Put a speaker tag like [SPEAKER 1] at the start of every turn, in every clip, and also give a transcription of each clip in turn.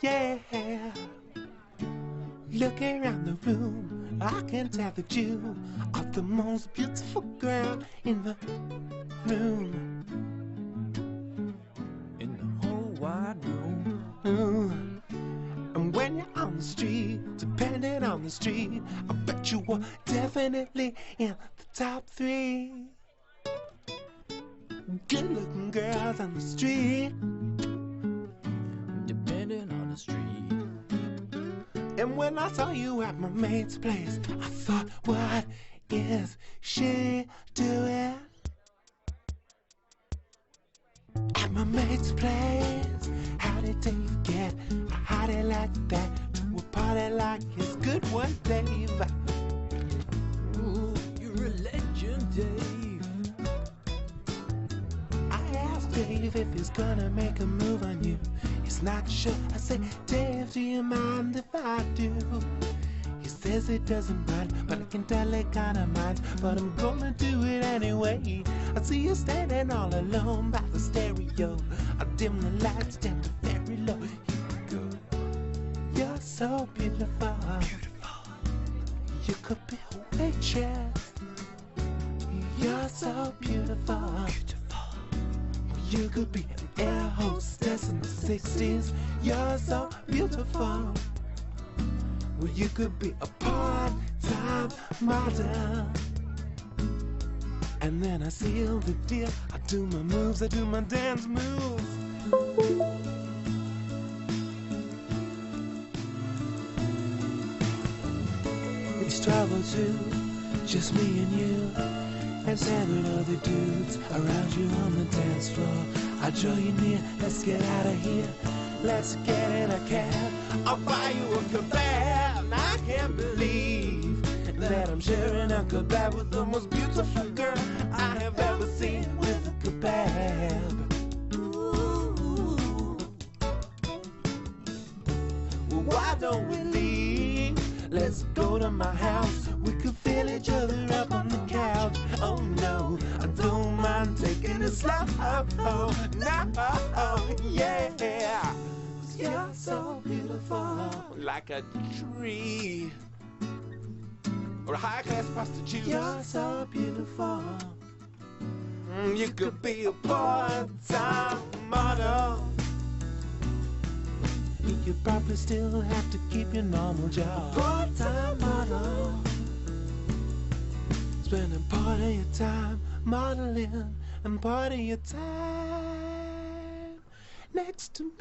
[SPEAKER 1] yeah. Looking around the room, I can tell that you are the most beautiful girl in the room. In the whole wide room. And when you're on the street, depending on the street, I bet you were definitely in the top 3 good-looking girls on the street. Depending on the street. And when I saw you at my mate's place, I thought, what is she doing at my mate's place? How did Dave get a hottie like that to a party like his good one, Dave? Ooh, you're a legend, Dave. I asked Dave if he's gonna make a move on you. He's not sure. I say, Dave, do you mind if I do? He says it doesn't mind, but I can tell it kinda minds. But I'm gonna do it anyway. I see you standing all alone by the stereo. I dim the lights down to very low. Here we go. You're so beautiful. You could be a waitress. You're so beautiful. You could be an air hostess in the 60s. You're so beautiful. Well, you could be a part-time model. And then I seal the deal. I do my moves, I do my dance moves. It's trouble too, just me and you. And 7 other dudes around you on the dance floor. I draw you near, let's get out of here. Let's get in a cab, I'll buy you a kebab. I can't believe that I'm sharing a kebab with the most beautiful girl I have ever seen with a kebab. Ooh. Well, why don't we leave? Let's go to my house. We could fill each other up on the couch. Oh no, I don't mind taking it slow. Oh no, yeah. You're so beautiful, like a tree or a high-class prostitute. You're so beautiful. You could be a part-time model. You probably still have to keep your normal job. Part-time model. Spending part of your time modeling and part of your time next to me.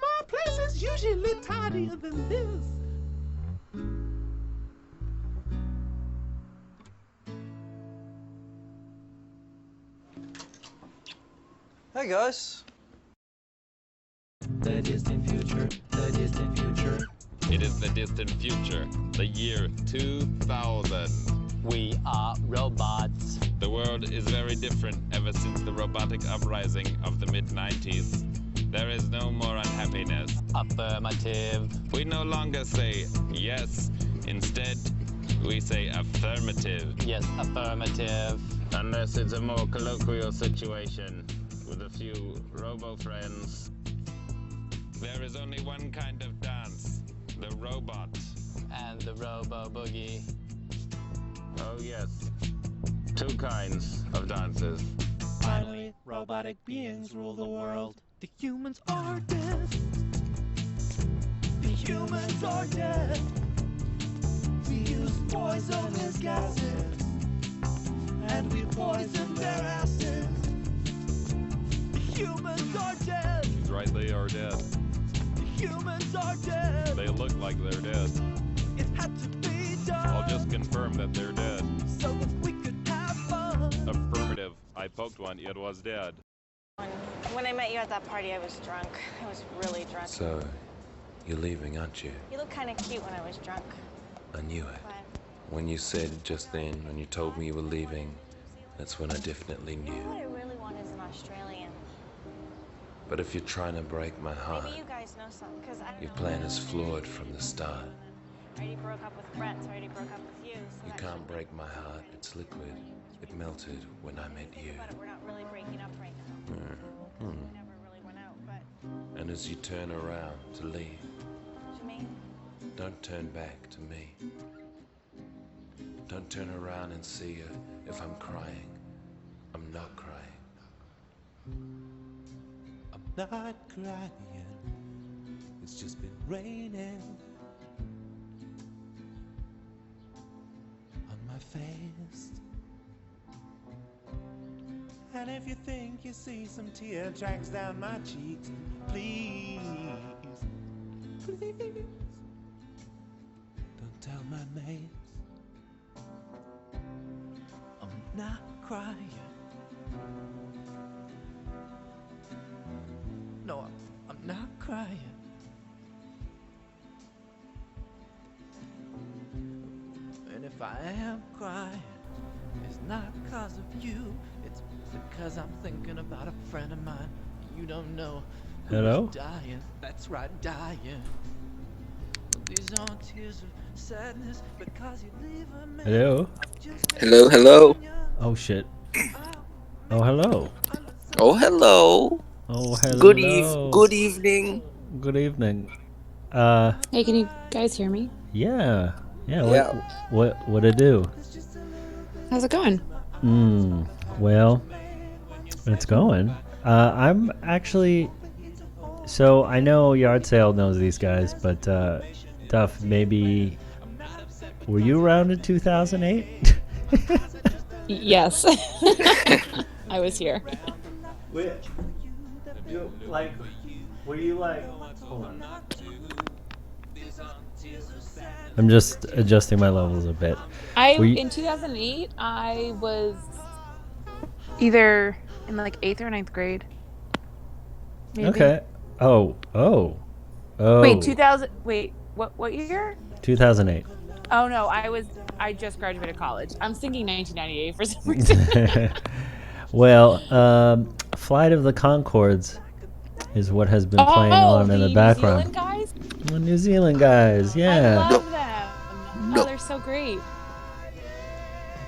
[SPEAKER 1] My place is usually tidier than this.
[SPEAKER 2] Hey guys.
[SPEAKER 1] The distant future, the distant future.
[SPEAKER 3] It is the distant future, the year 2000.
[SPEAKER 4] We are robots.
[SPEAKER 3] The world is very different ever since the robotic uprising of the mid-90s. There is no more unhappiness.
[SPEAKER 4] Affirmative.
[SPEAKER 3] We no longer say yes. Instead, we say affirmative.
[SPEAKER 4] Yes, affirmative.
[SPEAKER 3] Unless it's a more colloquial situation with a few robo-friends. There is only one kind of dance, the robot.
[SPEAKER 4] And the robo-boogie.
[SPEAKER 3] Oh yes, 2 kinds of dances.
[SPEAKER 1] Finally, robotic beings rule the world. The humans are dead. The humans are dead. We use poisonous gases, and we poison their asses. The humans are dead.
[SPEAKER 3] He's right, they are dead.
[SPEAKER 1] The humans are dead.
[SPEAKER 3] They look like they're dead.
[SPEAKER 1] It had to be done.
[SPEAKER 3] I'll just confirm that they're dead.
[SPEAKER 1] So that we could have fun.
[SPEAKER 3] Affirmative. I poked one, it was dead.
[SPEAKER 5] When I met you at that party, I was drunk. I was really drunk.
[SPEAKER 6] So, you're leaving, aren't you?
[SPEAKER 5] You look kind of cute when I was drunk.
[SPEAKER 6] I knew it.
[SPEAKER 5] But
[SPEAKER 6] When you said just then, when you told me you were leaving, that's when I definitely
[SPEAKER 5] what
[SPEAKER 6] knew.
[SPEAKER 5] I really want is an Australian.
[SPEAKER 6] But if you're trying to break my heart,
[SPEAKER 5] Maybe you guys know some, because I don't
[SPEAKER 6] your
[SPEAKER 5] know.
[SPEAKER 6] plan is flawed from the start.
[SPEAKER 5] I already broke up with Brett, so I already broke up with you. So
[SPEAKER 6] You
[SPEAKER 5] that
[SPEAKER 6] can't
[SPEAKER 5] shouldn't-
[SPEAKER 6] break my heart. It's liquid. It melted when I met you.
[SPEAKER 5] But we're not really breaking up right now. We never really went out, but
[SPEAKER 6] And as you turn around to leave,
[SPEAKER 5] what you mean?
[SPEAKER 6] don't turn back to me. Don't turn around and see if I'm crying. I'm not crying.
[SPEAKER 1] I'm not crying. It's just been raining on my face. And if you think you see some tear tracks down my cheeks, please, please, don't tell my names. I'm not crying. No, I'm not crying. And if I am crying, it's not because of you. It's because I'm thinking about a friend of mine. You don't know. who's
[SPEAKER 7] Hello?
[SPEAKER 1] Dying. That's right, dying. These aren't tears of sadness because you leave a man.
[SPEAKER 7] Hello?
[SPEAKER 8] Hello, hello.
[SPEAKER 7] Oh shit. Oh hello.
[SPEAKER 8] Oh, hello.
[SPEAKER 7] Oh hello.
[SPEAKER 8] Good evening.
[SPEAKER 7] Good evening.
[SPEAKER 9] Hey, can you guys hear me?
[SPEAKER 7] Yeah. Yeah,
[SPEAKER 8] Yeah.
[SPEAKER 7] what it do?
[SPEAKER 9] How's it going?
[SPEAKER 7] Well, it's going. I'm actually, so I know Yard Sale knows these guys, but Duff, maybe, were you around in 2008?
[SPEAKER 9] Yes. I was here.
[SPEAKER 7] Were you like, hold on. I'm just adjusting my levels a bit.
[SPEAKER 9] In 2008, I was either in like 8th or ninth grade. Maybe.
[SPEAKER 7] Okay. Oh.
[SPEAKER 9] Wait, 2000. Wait, what year?
[SPEAKER 7] 2008.
[SPEAKER 9] Oh no, I just graduated college. I'm thinking 1998 for some reason.
[SPEAKER 7] Well, Flight of the Conchords is what has been playing on in the background.
[SPEAKER 9] New Zealand guys?
[SPEAKER 7] The New Zealand guys, yeah.
[SPEAKER 9] I love them. Oh, they're so great.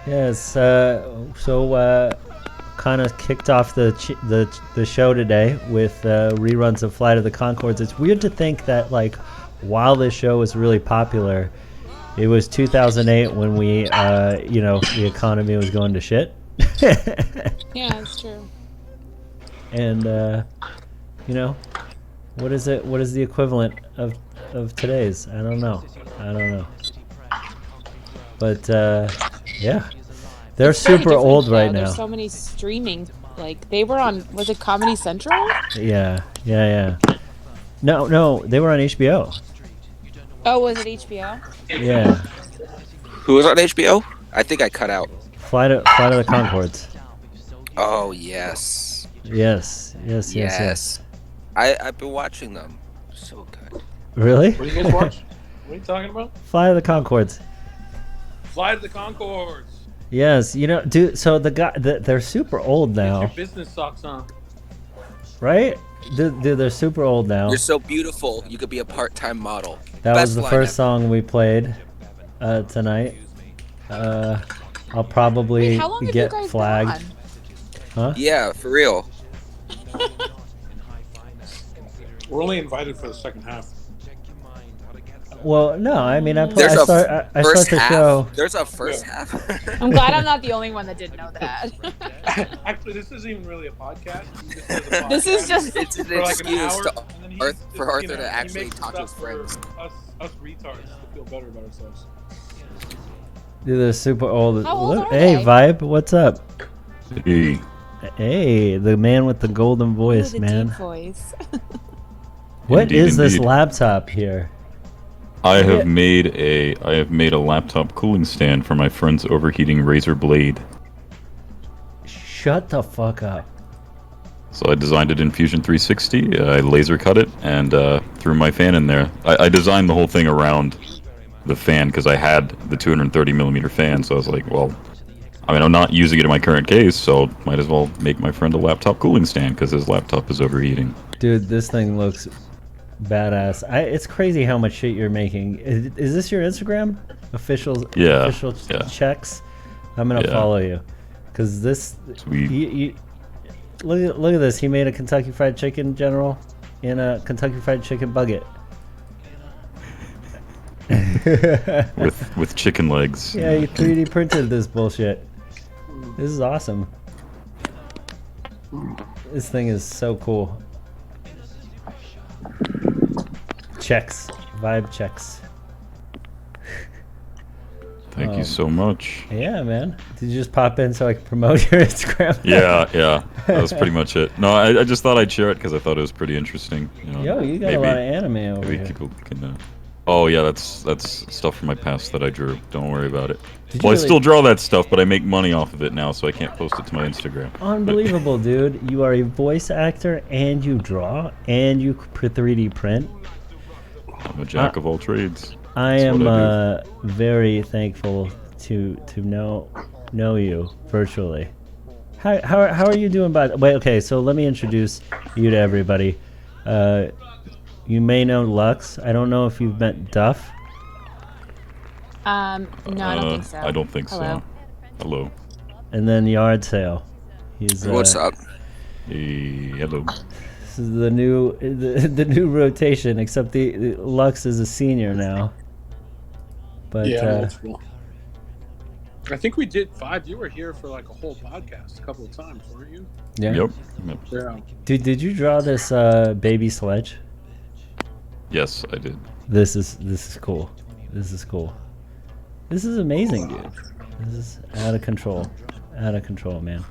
[SPEAKER 7] Yes. So kind of kicked off the show today with reruns of Flight of the Conchords. It's weird to think that like while this show was really popular, it was 2008 when we the economy was going to shit.
[SPEAKER 9] Yeah, it's true.
[SPEAKER 7] And what is it? What is the equivalent of today's? I don't know. But yeah, they're super old right now.
[SPEAKER 9] There's so many streaming. Like they were on, was it Comedy Central?
[SPEAKER 7] Yeah. No, they were on HBO.
[SPEAKER 9] Oh, was it HBO?
[SPEAKER 7] Yeah.
[SPEAKER 8] Who was on HBO? I think I cut out.
[SPEAKER 7] Flight of the Conchords.
[SPEAKER 8] Oh, yes.
[SPEAKER 7] Yes.
[SPEAKER 8] I've been watching them. So good.
[SPEAKER 7] Really?
[SPEAKER 2] What do you guys watch? What are you talking about?
[SPEAKER 7] Flight of the Conchords.
[SPEAKER 2] Fly to the Concords.
[SPEAKER 7] Yes, dude. So they're super old
[SPEAKER 2] Get
[SPEAKER 7] now,
[SPEAKER 2] your business socks on.
[SPEAKER 7] right? Dude, they're super old now.
[SPEAKER 8] You're so beautiful. You could be a part-time model.
[SPEAKER 7] That was
[SPEAKER 8] Best
[SPEAKER 7] the
[SPEAKER 8] lineup.
[SPEAKER 7] first song we played tonight. I'll probably
[SPEAKER 9] Wait, how long have
[SPEAKER 7] get
[SPEAKER 9] you guys
[SPEAKER 7] flagged.
[SPEAKER 9] been
[SPEAKER 7] Huh?
[SPEAKER 8] Yeah, for real.
[SPEAKER 2] We're only invited for the second half.
[SPEAKER 7] Well, no, I mean, I
[SPEAKER 8] There's a
[SPEAKER 7] start
[SPEAKER 8] first
[SPEAKER 7] the
[SPEAKER 8] half.
[SPEAKER 7] show.
[SPEAKER 8] There's a first half.
[SPEAKER 9] on? I'm glad I'm not the only one that didn't know that.
[SPEAKER 2] Actually, this isn't even really a podcast.
[SPEAKER 9] This is just
[SPEAKER 8] It's an
[SPEAKER 2] for like an
[SPEAKER 8] excuse
[SPEAKER 2] hour,
[SPEAKER 8] to
[SPEAKER 2] and then he's
[SPEAKER 8] Arth-
[SPEAKER 2] just,
[SPEAKER 8] for Arthur
[SPEAKER 2] you know,
[SPEAKER 8] to
[SPEAKER 2] he
[SPEAKER 8] actually
[SPEAKER 2] makes
[SPEAKER 8] talk to his
[SPEAKER 2] stuff for
[SPEAKER 8] friends.
[SPEAKER 2] Us retards to feel better about ourselves.
[SPEAKER 7] Dude, they're super old.
[SPEAKER 9] How old are
[SPEAKER 7] Hey,
[SPEAKER 9] they?
[SPEAKER 7] Vibe, what's up?
[SPEAKER 10] Hey,
[SPEAKER 7] Hey, the man with the golden voice,
[SPEAKER 9] the
[SPEAKER 7] man.
[SPEAKER 9] deep voice.
[SPEAKER 7] What
[SPEAKER 10] Indeed,
[SPEAKER 7] is this
[SPEAKER 10] indeed.
[SPEAKER 7] laptop here?
[SPEAKER 10] I have made a laptop cooling stand for my friend's overheating Razer Blade.
[SPEAKER 7] Shut the fuck up.
[SPEAKER 10] So I designed it in Fusion 360. I laser cut it and threw my fan in there. I designed the whole thing around the fan because I had the 230 millimeter fan. So I was like, well, I mean, I'm not using it in my current case, so might as well make my friend a laptop cooling stand because his laptop is overheating.
[SPEAKER 7] Dude, this thing looks badass. It's crazy how much shit you're making. Is this your Instagram? Official checks. I'm gonna follow you, cause this.
[SPEAKER 10] Sweet.
[SPEAKER 7] Look at this. He made a Kentucky Fried Chicken General in a Kentucky Fried Chicken bucket.
[SPEAKER 10] with chicken legs.
[SPEAKER 7] Yeah, he 3D printed this bullshit. This is awesome. This thing is so cool. Checks. Vibe checks.
[SPEAKER 10] Thank you so much.
[SPEAKER 7] Yeah, man. Did you just pop in so I could promote your Instagram?
[SPEAKER 10] Yeah. That was pretty much it. No, I just thought I'd share it because I thought it was pretty interesting. You know,
[SPEAKER 7] Yo, you got a lot of anime over
[SPEAKER 10] maybe
[SPEAKER 7] here.
[SPEAKER 10] people can. Oh yeah, that's stuff from my past that I drew. Don't worry about it.
[SPEAKER 7] I
[SPEAKER 10] still draw that stuff, but I make money off of it now, so I can't post it to my Instagram.
[SPEAKER 7] Unbelievable, dude. You are a voice actor, and you draw, and you 3D print.
[SPEAKER 10] I'm a jack of all trades.
[SPEAKER 7] I am very thankful to know you virtually. How are you doing? Wait, okay. So let me introduce you to everybody. You may know Lux. I don't know if you've met Duff.
[SPEAKER 9] No, I don't think so.
[SPEAKER 10] I don't think so. Hello.
[SPEAKER 7] And then Yard Sale. He's
[SPEAKER 8] What's up?
[SPEAKER 10] Hey, hello.
[SPEAKER 7] This is the new rotation, except the Lux is a senior now. But
[SPEAKER 2] yeah, I think we did 5. You were here for like a whole podcast a couple of times, weren't you?
[SPEAKER 7] Yeah.
[SPEAKER 10] Yep.
[SPEAKER 2] Yeah.
[SPEAKER 7] Dude, did you draw this baby sledge?
[SPEAKER 10] Yes, I did.
[SPEAKER 7] This is cool. This is cool. This is amazing, dude. This is out of control. Out of control, man.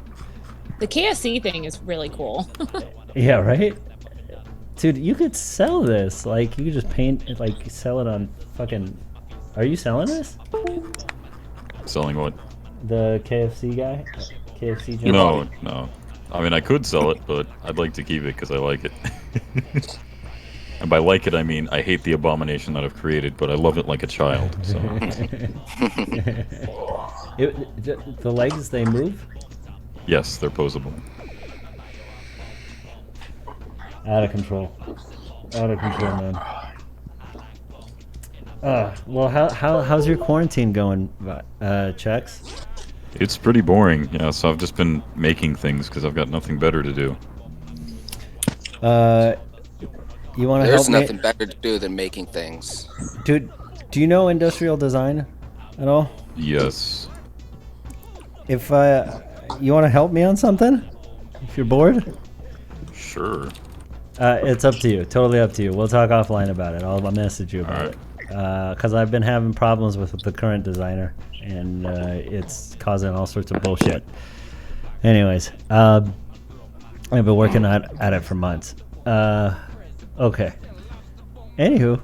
[SPEAKER 9] The KFC thing is really cool.
[SPEAKER 7] Yeah, right? Dude, you could sell this. Like, you could just paint it, like, sell it on fucking... Are you selling this?
[SPEAKER 10] Selling what?
[SPEAKER 7] The KFC guy? KFC Joe?
[SPEAKER 10] No. I mean, I could sell it, but I'd like to keep it because I like it. And by like it, I mean I hate the abomination that I've created, but I love it like a child. So.
[SPEAKER 7] The legs, they move?
[SPEAKER 10] Yes, they're posable.
[SPEAKER 7] Out of control. Out of control, man. Well, how's your quarantine going, Chex?
[SPEAKER 10] It's pretty boring, yeah, so I've just been making things because I've got nothing better to do.
[SPEAKER 7] You want to help me?
[SPEAKER 8] There's nothing better to do than making things.
[SPEAKER 7] Dude, do you know industrial design at all?
[SPEAKER 10] Yes.
[SPEAKER 7] If you want to help me on something? If you're bored?
[SPEAKER 10] Sure.
[SPEAKER 7] It's up to you. Totally up to you. We'll talk offline about it. I'll message you about it. Because I've been having problems with the current designer, and it's causing all sorts of bullshit. Anyways, I've been working at it for months. Okay. Anywho,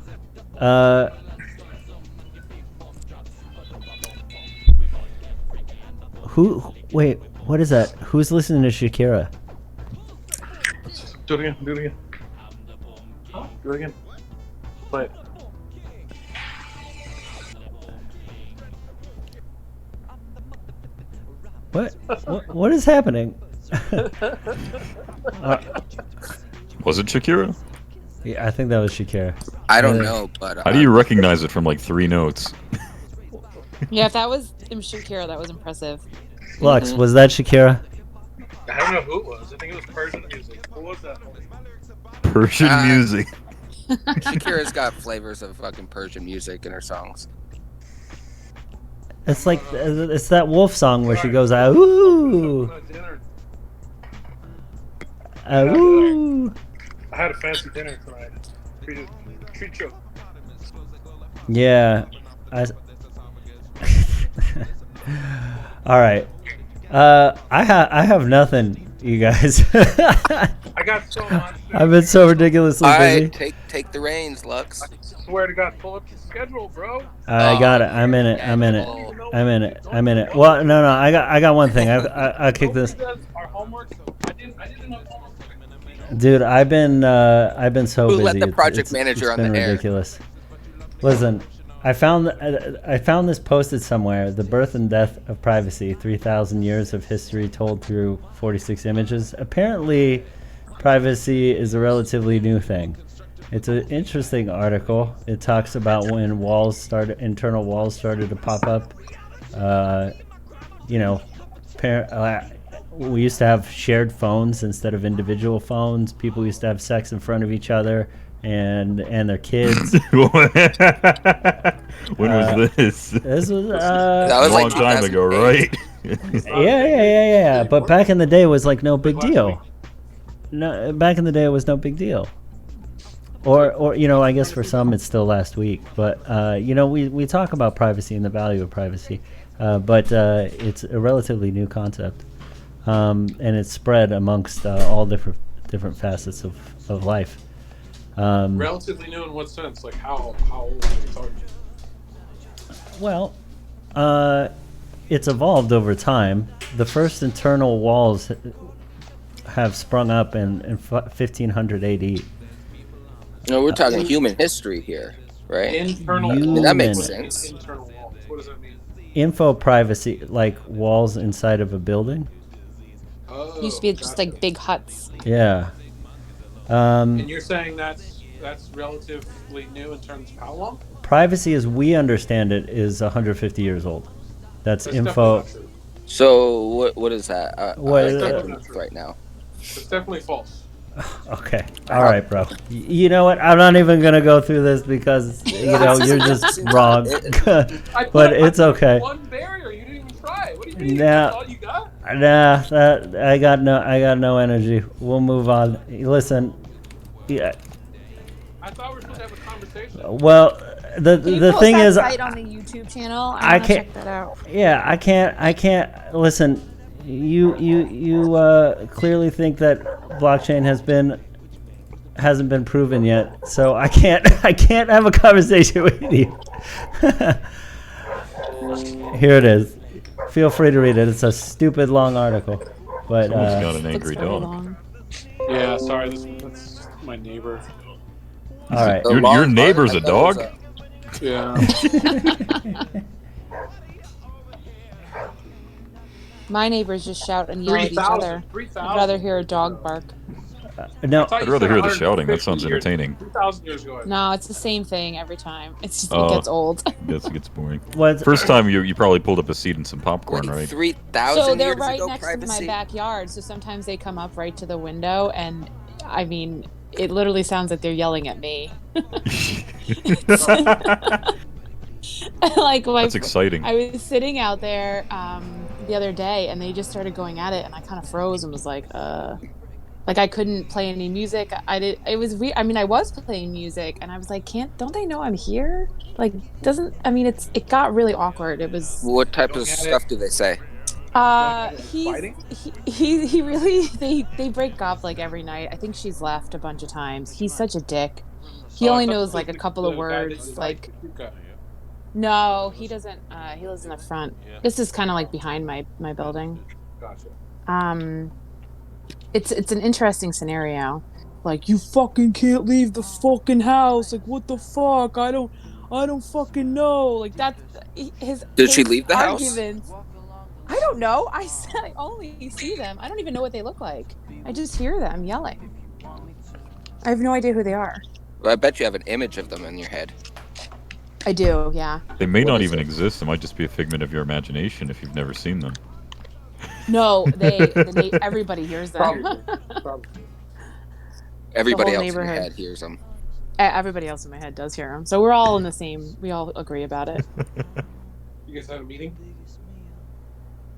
[SPEAKER 7] wait, what is that? Who's listening to Shakira?
[SPEAKER 2] Do it again. Do it again. Do it again. Play it.
[SPEAKER 7] What is happening?
[SPEAKER 10] Was it Shakira?
[SPEAKER 7] Yeah, I think that was Shakira.
[SPEAKER 8] I don't know, but
[SPEAKER 10] how do you recognize it from like 3 notes?
[SPEAKER 9] Yeah, if that was Shakira, that was impressive.
[SPEAKER 7] Lux, was that Shakira?
[SPEAKER 2] I don't know who it was. I think it was Persian music. Who was that?
[SPEAKER 10] Persian music.
[SPEAKER 8] Shakira's got flavors of fucking Persian music in her songs.
[SPEAKER 7] It's like it's that Wolf song where she goes ooh, ooh.
[SPEAKER 2] I had a fancy dinner tonight. Treat you.
[SPEAKER 7] Yeah. All right. I have nothing, you guys.
[SPEAKER 2] I got so much.
[SPEAKER 7] I've been so ridiculously busy.
[SPEAKER 8] Alright, take the reins, Lux.
[SPEAKER 2] I swear to God, pull up the schedule, bro.
[SPEAKER 7] I got it. I'm in it. Well, no. I got one thing. I kick this.
[SPEAKER 2] Our homework. I didn't have homework.
[SPEAKER 7] Dude, I've been so busy.
[SPEAKER 8] Who let the project manager on the air?
[SPEAKER 7] It's been ridiculous. Listen, I found this posted somewhere. The birth and death of privacy: 3,000 years of history told through 46 images. Apparently, privacy is a relatively new thing. It's an interesting article. It talks about when internal walls started to pop up. You know, we used to have shared phones instead of individual phones. People used to have sex in front of each other and their kids.
[SPEAKER 10] When was this?
[SPEAKER 7] This was
[SPEAKER 8] That was
[SPEAKER 10] a long
[SPEAKER 8] like
[SPEAKER 10] time ago,
[SPEAKER 8] 2008.
[SPEAKER 10] right?
[SPEAKER 7] yeah. But back in the day, it was like no big deal. No, back in the day, it was no big deal. Or you know, I guess for some it's still last week. But you know, we talk about privacy and the value of privacy, but it's a relatively new concept, and it's spread amongst all different facets of life.
[SPEAKER 2] Relatively new in what sense? Like how old are you talking?
[SPEAKER 7] Well, it's evolved over time. The first internal walls have sprung up in 1500 AD.
[SPEAKER 8] No, we're talking human history here, right?
[SPEAKER 2] Internal
[SPEAKER 8] I mean,
[SPEAKER 2] walls.
[SPEAKER 8] that makes sense.
[SPEAKER 2] Internal walls. What does that mean?
[SPEAKER 7] Info privacy, like walls inside of a building.
[SPEAKER 2] Oh,
[SPEAKER 9] Used to be just like big huts.
[SPEAKER 7] Yeah.
[SPEAKER 2] And you're saying that's relatively new in terms of how long?
[SPEAKER 7] Privacy, as we understand it, is 150 years old. That's
[SPEAKER 2] That's
[SPEAKER 7] info.
[SPEAKER 2] definitely not true.
[SPEAKER 8] So what is that?
[SPEAKER 7] What
[SPEAKER 8] I
[SPEAKER 7] is
[SPEAKER 8] can't
[SPEAKER 7] it?
[SPEAKER 8] read right now.
[SPEAKER 2] It's definitely false.
[SPEAKER 7] Okay. All right, bro. You know what? I'm not even gonna go through this because you know you're just wrong. But it's okay.
[SPEAKER 2] One barrier, you didn't even try. What do you mean?
[SPEAKER 7] Nah.
[SPEAKER 2] That's all you got?
[SPEAKER 7] Nah, I got no energy. We'll move on. Listen. Yeah.
[SPEAKER 2] I thought we were supposed to have a conversation.
[SPEAKER 7] Well, the
[SPEAKER 9] Can you
[SPEAKER 7] the
[SPEAKER 9] post
[SPEAKER 7] thing
[SPEAKER 9] that
[SPEAKER 7] is,
[SPEAKER 9] site on the YouTube channel? I
[SPEAKER 7] I
[SPEAKER 9] wanna
[SPEAKER 7] can't.
[SPEAKER 9] check that out.
[SPEAKER 7] Yeah, I can't listen. You clearly think that blockchain hasn't been proven yet, so I can't have a conversation with you. Here it is. Feel free to read it. It's a stupid long article, but
[SPEAKER 10] Someone's got an
[SPEAKER 9] Looks
[SPEAKER 10] angry
[SPEAKER 9] very
[SPEAKER 10] dog.
[SPEAKER 9] long.
[SPEAKER 2] Yeah, sorry, that's my neighbor.
[SPEAKER 7] all right.
[SPEAKER 8] The
[SPEAKER 10] Your
[SPEAKER 8] long
[SPEAKER 10] neighbor's
[SPEAKER 8] part,
[SPEAKER 10] a
[SPEAKER 8] I thought
[SPEAKER 10] dog?
[SPEAKER 8] was
[SPEAKER 2] Yeah.
[SPEAKER 9] My neighbors just shout and yell at each other.
[SPEAKER 2] 3,000.
[SPEAKER 9] I'd rather hear a dog bark.
[SPEAKER 7] No,
[SPEAKER 10] I'd rather hear the shouting. That sounds entertaining.
[SPEAKER 2] 2,000 years ago.
[SPEAKER 9] No, it's the same thing every time. It's just,
[SPEAKER 10] Oh.
[SPEAKER 9] it gets old.
[SPEAKER 10] Yes, it gets boring.
[SPEAKER 7] what's
[SPEAKER 10] First time you probably pulled up a seat and some popcorn,
[SPEAKER 8] Wait,
[SPEAKER 10] right?
[SPEAKER 8] 3,000
[SPEAKER 9] So they're
[SPEAKER 8] years
[SPEAKER 9] right
[SPEAKER 8] ago,
[SPEAKER 9] next to
[SPEAKER 8] privacy?
[SPEAKER 9] my backyard. So sometimes they come up right to the window, and I mean, it literally sounds like they're yelling at me. Like
[SPEAKER 10] That's exciting.
[SPEAKER 9] I was sitting out there the other day, and they just started going at it, and I kind of froze and was like I couldn't play any music. It was weird. I mean, I was playing music, and I was like, don't they know I'm here? Like, it got really awkward. It was.
[SPEAKER 8] What type of stuff do they say?
[SPEAKER 9] He really they break up like every night. I think she's left a bunch of times. He's such a dick. He only knows like a couple of words. Like, no, he doesn't. He lives in the front. This is kind of like behind my building.
[SPEAKER 2] Gotcha.
[SPEAKER 9] It's an interesting scenario. Like, you fucking can't leave the fucking house. Like, what the fuck? I don't fucking know. Like, that's his.
[SPEAKER 8] Did she
[SPEAKER 9] his
[SPEAKER 8] leave the house?
[SPEAKER 9] arguments. I don't know. I said I only see them. I don't even know what they look like. I just hear them yelling. I have no idea who they are.
[SPEAKER 8] Well, I bet you have an image of them in your head.
[SPEAKER 9] I do, yeah.
[SPEAKER 10] They may
[SPEAKER 8] What
[SPEAKER 10] not
[SPEAKER 8] is
[SPEAKER 10] even
[SPEAKER 8] it?
[SPEAKER 10] exist. It might just be a figment of your imagination if you've never seen them.
[SPEAKER 9] No, everybody hears them.
[SPEAKER 2] Probably.
[SPEAKER 8] Everybody
[SPEAKER 9] whole
[SPEAKER 8] else in your
[SPEAKER 9] neighborhood.
[SPEAKER 8] head hears them.
[SPEAKER 9] Everybody else in my head does hear them. So we're all in the same. We all agree about it.
[SPEAKER 2] You guys had a meeting?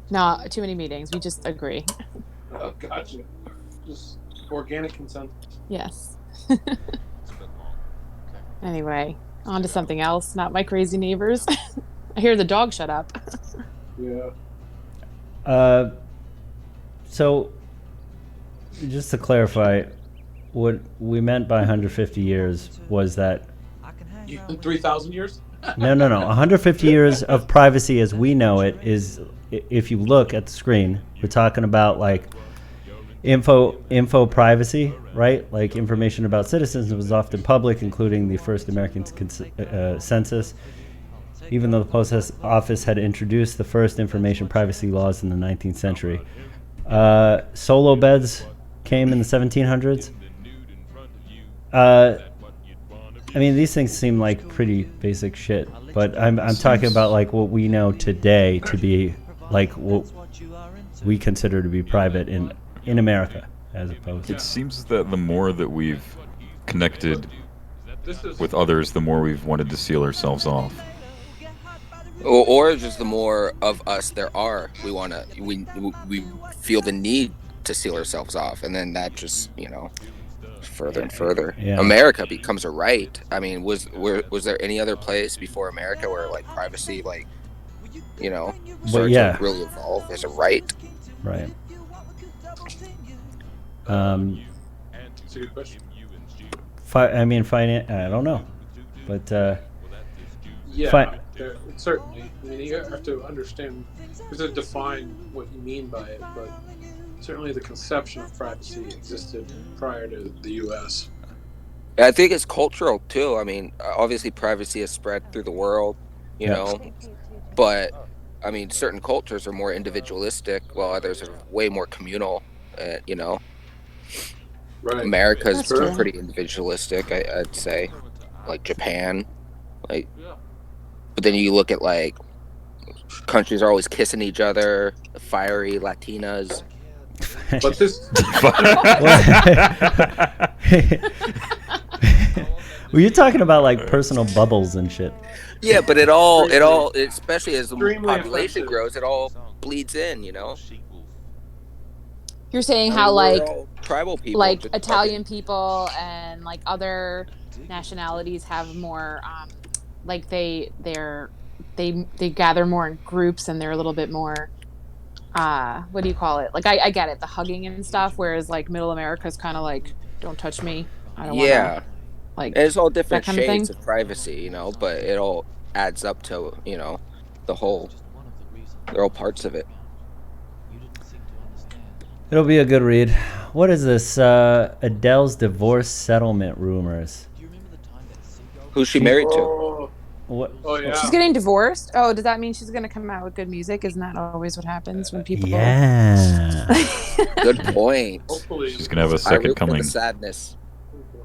[SPEAKER 9] No, too many meetings. We just agree.
[SPEAKER 2] Oh, gotcha. Just organic consent.
[SPEAKER 9] Yes. Anyway, on to something else. Not my crazy neighbors. I hear the dog shut up.
[SPEAKER 2] Yeah.
[SPEAKER 7] So, just to clarify, what we meant by 150 years was that
[SPEAKER 2] 3,000 years?
[SPEAKER 7] no. 150 years of privacy as we know it is, if you look at the screen, we're talking about like info privacy, right? Like information about citizens was often public, including the first American census. Even though the post office had introduced the first information privacy laws in the 19th century. Solo beds came in the 1700s. I mean, these things seem like pretty basic shit, but I'm talking about like what we know today to be like what we consider to be private in America, as opposed.
[SPEAKER 10] It seems that the more that we've connected with others, the more we've wanted to seal ourselves off.
[SPEAKER 8] Or just the more of us there are, we feel the need to seal ourselves off, and then that just further and further.
[SPEAKER 7] Yeah.
[SPEAKER 8] America becomes a right. I mean, was there any other place before America where like privacy, started to really evolve as a right?
[SPEAKER 7] Right.
[SPEAKER 2] It's a good question.
[SPEAKER 7] I don't know, but
[SPEAKER 2] Certainly. I mean, you have to understand, you have to define what you mean by it, but certainly the conception of privacy existed prior to the U.S.
[SPEAKER 8] I think it's cultural too. I mean, obviously privacy has spread through the world, but I mean, certain cultures are more individualistic, while others are way more communal.
[SPEAKER 2] Right.
[SPEAKER 8] America's pretty individualistic, I'd say, like Japan, like. But then you look at like countries are always kissing each other, fiery Latinas.
[SPEAKER 2] But this.
[SPEAKER 7] Were you talking about like personal bubbles and shit?
[SPEAKER 8] Yeah, but it all, especially as the population grows, it all bleeds in.
[SPEAKER 9] You're saying how like
[SPEAKER 8] tribal people,
[SPEAKER 9] like Italian people and like other nationalities have more. Like they gather more in groups and they're a little bit more what do you call it? Like I get it, the hugging and stuff, whereas like Middle America's kind of like don't touch me. I don't want to like
[SPEAKER 8] and it's all different
[SPEAKER 9] that kind
[SPEAKER 8] shades of privacy, but it all adds up to, the whole. They're all parts of it.
[SPEAKER 7] It'll be a good read. What is this? Adele's divorce settlement rumors.
[SPEAKER 8] Who's she married to?
[SPEAKER 7] What?
[SPEAKER 2] Oh, yeah.
[SPEAKER 9] She's getting divorced. Oh, does that mean she's going to come out with good music? Isn't that always what happens when people?
[SPEAKER 7] Yeah.
[SPEAKER 8] Good point.
[SPEAKER 2] Hopefully,
[SPEAKER 10] She's gonna have a second coming.
[SPEAKER 8] The sadness.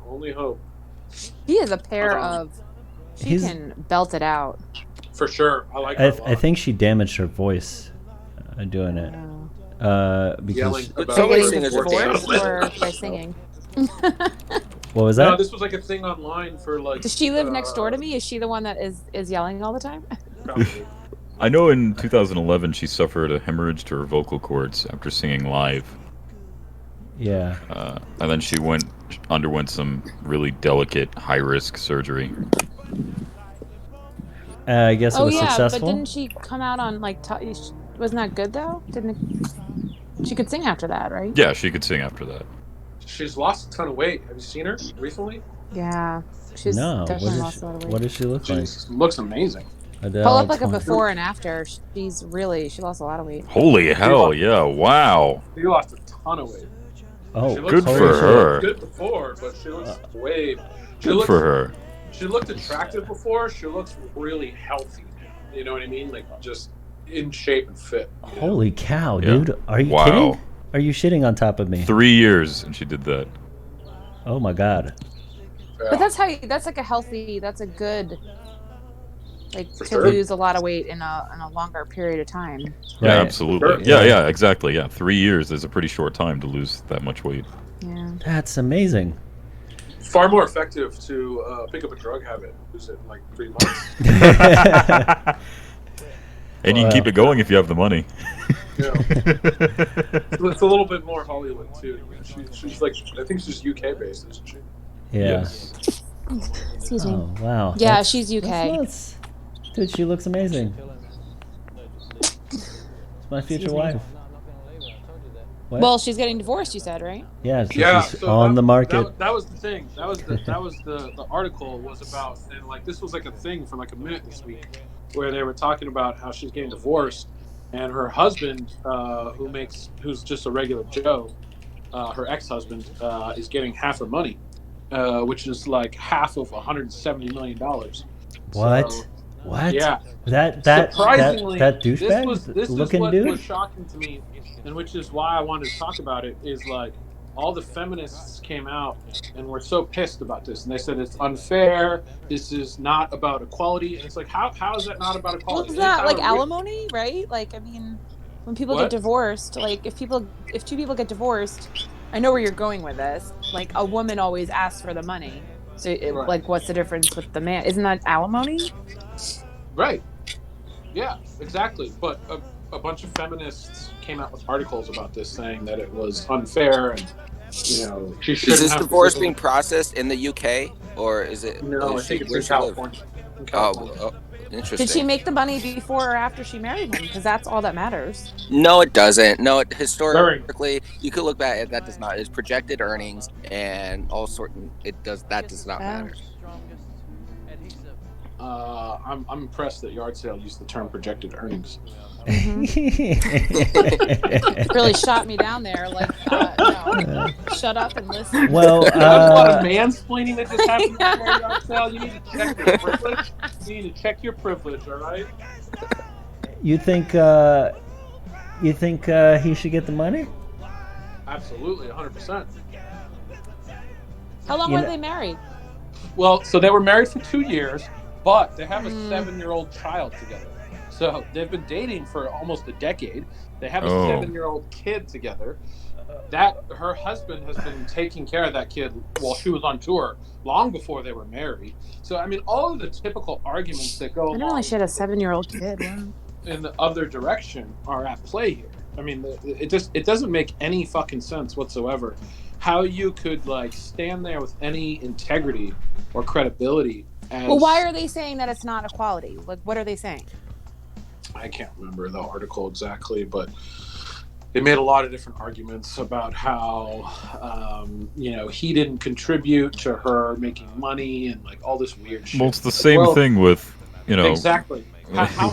[SPEAKER 2] Only hope.
[SPEAKER 9] He is a pair of. She can belt it out.
[SPEAKER 2] For sure, I like her a lot.
[SPEAKER 7] I think she damaged her voice doing it. Because
[SPEAKER 2] Yelling about
[SPEAKER 8] so many
[SPEAKER 2] her
[SPEAKER 8] singers are
[SPEAKER 2] divorce.
[SPEAKER 8] damaged.
[SPEAKER 9] Or by singing.
[SPEAKER 7] what was that?
[SPEAKER 2] No, this was like a thing online for like.
[SPEAKER 9] Does she live next door to me? Is she the one that is yelling all the time?
[SPEAKER 2] Probably.
[SPEAKER 10] I know in 2011 she suffered a hemorrhage to her vocal cords after singing live.
[SPEAKER 7] Yeah.
[SPEAKER 10] And then she underwent some really delicate, high-risk surgery.
[SPEAKER 7] I guess it was successful.
[SPEAKER 9] But didn't she come out on like? Wasn't that good though? She could sing after that, right?
[SPEAKER 10] Yeah, she could sing after that.
[SPEAKER 2] She's lost a ton of weight. Have you seen her recently?
[SPEAKER 9] Yeah, she's definitely lost a lot of weight.
[SPEAKER 7] What does she look like?
[SPEAKER 2] She looks amazing.
[SPEAKER 7] Adele,
[SPEAKER 9] Pull up like a before and after. She lost a lot of weight.
[SPEAKER 10] Holy hell, yeah, wow.
[SPEAKER 2] She lost a ton of weight.
[SPEAKER 7] Oh,
[SPEAKER 10] good for her.
[SPEAKER 2] Good before, but she looks way.
[SPEAKER 10] Good for her.
[SPEAKER 2] She looked attractive before. She looks really healthy. You know what I mean? Like just in shape and fit.
[SPEAKER 7] Holy cow, dude! Are you kidding? Are you shitting on top of me?
[SPEAKER 10] 3 years and she did that.
[SPEAKER 7] Oh my god.
[SPEAKER 9] But that's like a healthy. That's a good. Like
[SPEAKER 2] For
[SPEAKER 9] to
[SPEAKER 2] sure.
[SPEAKER 9] lose a lot of weight in a longer period of time.
[SPEAKER 10] Yeah,
[SPEAKER 7] Right.
[SPEAKER 10] absolutely.
[SPEAKER 2] Sure.
[SPEAKER 10] Yeah, exactly. Yeah, 3 years is a pretty short time to lose that much weight.
[SPEAKER 9] Yeah.
[SPEAKER 7] That's amazing.
[SPEAKER 2] Far more effective to pick up a drug habit, lose it in like 3 months.
[SPEAKER 10] And you can keep it going if you have the money.
[SPEAKER 2] Yeah. It's a little bit more Hollywood too. She's like, I think she's UK based, isn't she?
[SPEAKER 7] Yeah.
[SPEAKER 10] Yes.
[SPEAKER 9] Excuse me.
[SPEAKER 7] Oh wow.
[SPEAKER 9] Yeah,
[SPEAKER 7] That's-
[SPEAKER 9] she's UK.
[SPEAKER 7] that's nuts. Dude, she looks amazing. It's my future
[SPEAKER 9] Excuse me.
[SPEAKER 7] wife. What?
[SPEAKER 9] Well, she's getting divorced. You said, right?
[SPEAKER 7] Yeah, she's
[SPEAKER 2] So
[SPEAKER 7] on the market.
[SPEAKER 2] That was the thing. That was the article was about, and like this was like a thing for like a minute this week, where they were talking about how she's getting divorced, and her husband, who's just a regular Joe, her ex-husband, is getting half her money, which is like half of $170 million.
[SPEAKER 7] What?
[SPEAKER 2] So,
[SPEAKER 7] What?
[SPEAKER 2] Yeah.
[SPEAKER 7] That
[SPEAKER 2] Surprisingly,
[SPEAKER 7] that douchebag
[SPEAKER 2] this
[SPEAKER 7] looking
[SPEAKER 2] is what
[SPEAKER 7] dude?
[SPEAKER 2] was shocking to me, and which is why I wanted to talk about it. Is like all the feminists came out and were so pissed about this, and they said it's unfair. This is not about equality, and it's like, how is that not about
[SPEAKER 9] Well,
[SPEAKER 2] equality?
[SPEAKER 9] it's not
[SPEAKER 2] Anytime
[SPEAKER 9] like
[SPEAKER 2] a
[SPEAKER 9] alimony, right? Like, I mean, when people get
[SPEAKER 2] what?
[SPEAKER 9] divorced, like if two people get divorced, I know where you're going with this. Like a woman always asks for the money. So,
[SPEAKER 2] Right.
[SPEAKER 9] like, what's the difference with the man? Isn't that alimony?
[SPEAKER 2] Right. Yeah, exactly. But a bunch of feminists came out with articles about this, saying that it was unfair, and she shouldn't
[SPEAKER 8] Is this
[SPEAKER 2] have
[SPEAKER 8] divorce
[SPEAKER 2] to
[SPEAKER 8] being processed in the UK, or is it?
[SPEAKER 2] No, I think it's in California.
[SPEAKER 8] Oh, interesting.
[SPEAKER 9] Did she make the money before or after she married him? Because that's all that matters.
[SPEAKER 8] No, it doesn't. No, historically, you could look back at that. Does not. It's projected earnings and all sort. It does. That does not matter.
[SPEAKER 2] I'm impressed that Yard Sale used the term projected earnings.
[SPEAKER 9] Really shot me down there. Like, no, shut up and listen.
[SPEAKER 7] Well,
[SPEAKER 2] there's a lot of mansplaining that just happened before Yard Sale. You need to check your privilege. You need to check your privilege. All right.
[SPEAKER 7] You think he should get the money?
[SPEAKER 2] Absolutely, 100%.
[SPEAKER 9] How long were they married?
[SPEAKER 2] Well, so they were married for 2 years, but they have a 7-year-old child together. So they've been dating for almost a decade. They have a 7-year-old kid together. That her husband has been taking care of that kid while she was on tour, long before they were married. So I mean, all of the typical arguments that go
[SPEAKER 9] I didn't realize she had a 7-year-old kid. Wow.
[SPEAKER 2] In the other direction are at play here. I mean, it doesn't make any fucking sense whatsoever how you could like stand there with any integrity or credibility.
[SPEAKER 9] Well, why are they saying that it's not equality? Like, what are they saying?
[SPEAKER 2] I can't remember the article exactly, but they made a lot of different arguments about how he didn't contribute to her making money and like all this weird shit.
[SPEAKER 10] Well, it's the same thing with
[SPEAKER 2] exactly.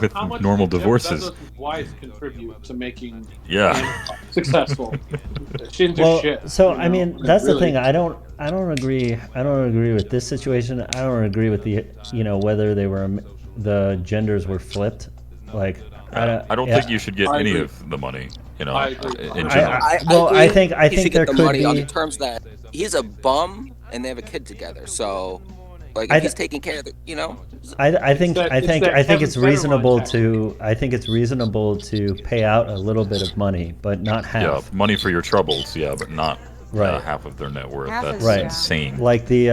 [SPEAKER 10] with
[SPEAKER 2] how much
[SPEAKER 10] normal
[SPEAKER 2] did
[SPEAKER 10] divorces.
[SPEAKER 2] Jeff Bezos' wife contribute to making successful? She didn't do shit.
[SPEAKER 7] So I mean, that's the thing. I don't agree. I don't agree with this situation. I don't agree with the whether they were the genders were flipped. Like
[SPEAKER 10] I don't think you should get any of the money.
[SPEAKER 2] I agree.
[SPEAKER 10] In general.
[SPEAKER 7] I think there
[SPEAKER 8] the
[SPEAKER 7] could
[SPEAKER 8] money
[SPEAKER 7] be
[SPEAKER 8] on the terms that he's a bum and they have a kid together. So, like, if he's taking care of the,
[SPEAKER 7] I think it's reasonable to pay out a little bit of money, but not half.
[SPEAKER 10] Yeah, money for your troubles. Yeah, but not
[SPEAKER 7] Right.
[SPEAKER 10] half of their net worth.
[SPEAKER 9] Half
[SPEAKER 10] That's
[SPEAKER 9] is- yeah.
[SPEAKER 10] insane.
[SPEAKER 7] Like the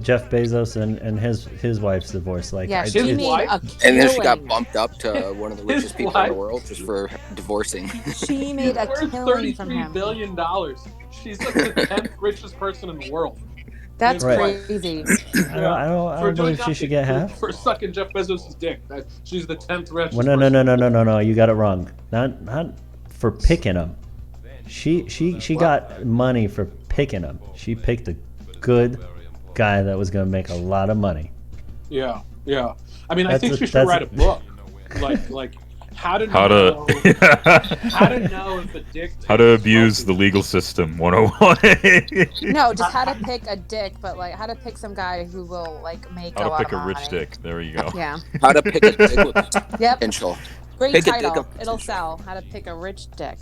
[SPEAKER 7] Jeff Bezos and his wife's divorce. Like
[SPEAKER 9] Yeah,
[SPEAKER 7] I-
[SPEAKER 9] she
[SPEAKER 7] it's-
[SPEAKER 9] made a
[SPEAKER 8] and then she got
[SPEAKER 9] killing.
[SPEAKER 8] bumped up to one of the richest people in the world just for divorcing.
[SPEAKER 9] She made a
[SPEAKER 2] Worth
[SPEAKER 9] killing from
[SPEAKER 2] $33
[SPEAKER 9] him.
[SPEAKER 2] billion. She's like the 10th richest person in the world.
[SPEAKER 9] That's
[SPEAKER 7] Right.
[SPEAKER 9] crazy.
[SPEAKER 7] I don't believe she should get half.
[SPEAKER 2] For sucking Jeff Bezos' dick. She's the 10th richest.
[SPEAKER 7] Well, no. You got it wrong. Not for picking him. She got money for picking him. She picked a good guy that was going to make a lot of money.
[SPEAKER 2] Yeah. I mean, I think she should write a book. Like how to
[SPEAKER 10] How
[SPEAKER 2] know
[SPEAKER 10] to
[SPEAKER 2] if a dick.
[SPEAKER 10] how to abuse the legal system 101.
[SPEAKER 9] No, just how to pick a dick, but like how to pick some guy who will like make
[SPEAKER 10] How
[SPEAKER 9] a
[SPEAKER 10] to
[SPEAKER 9] lot
[SPEAKER 10] pick
[SPEAKER 9] of
[SPEAKER 10] a rich
[SPEAKER 9] money.
[SPEAKER 10] dick. There you go.
[SPEAKER 9] Yeah.
[SPEAKER 8] How to pick a dick with
[SPEAKER 9] Yep.
[SPEAKER 8] potential.
[SPEAKER 9] Great
[SPEAKER 8] Pick a dick
[SPEAKER 9] title.
[SPEAKER 8] of
[SPEAKER 9] It'll
[SPEAKER 8] potential.
[SPEAKER 9] sell. How to pick a rich dick.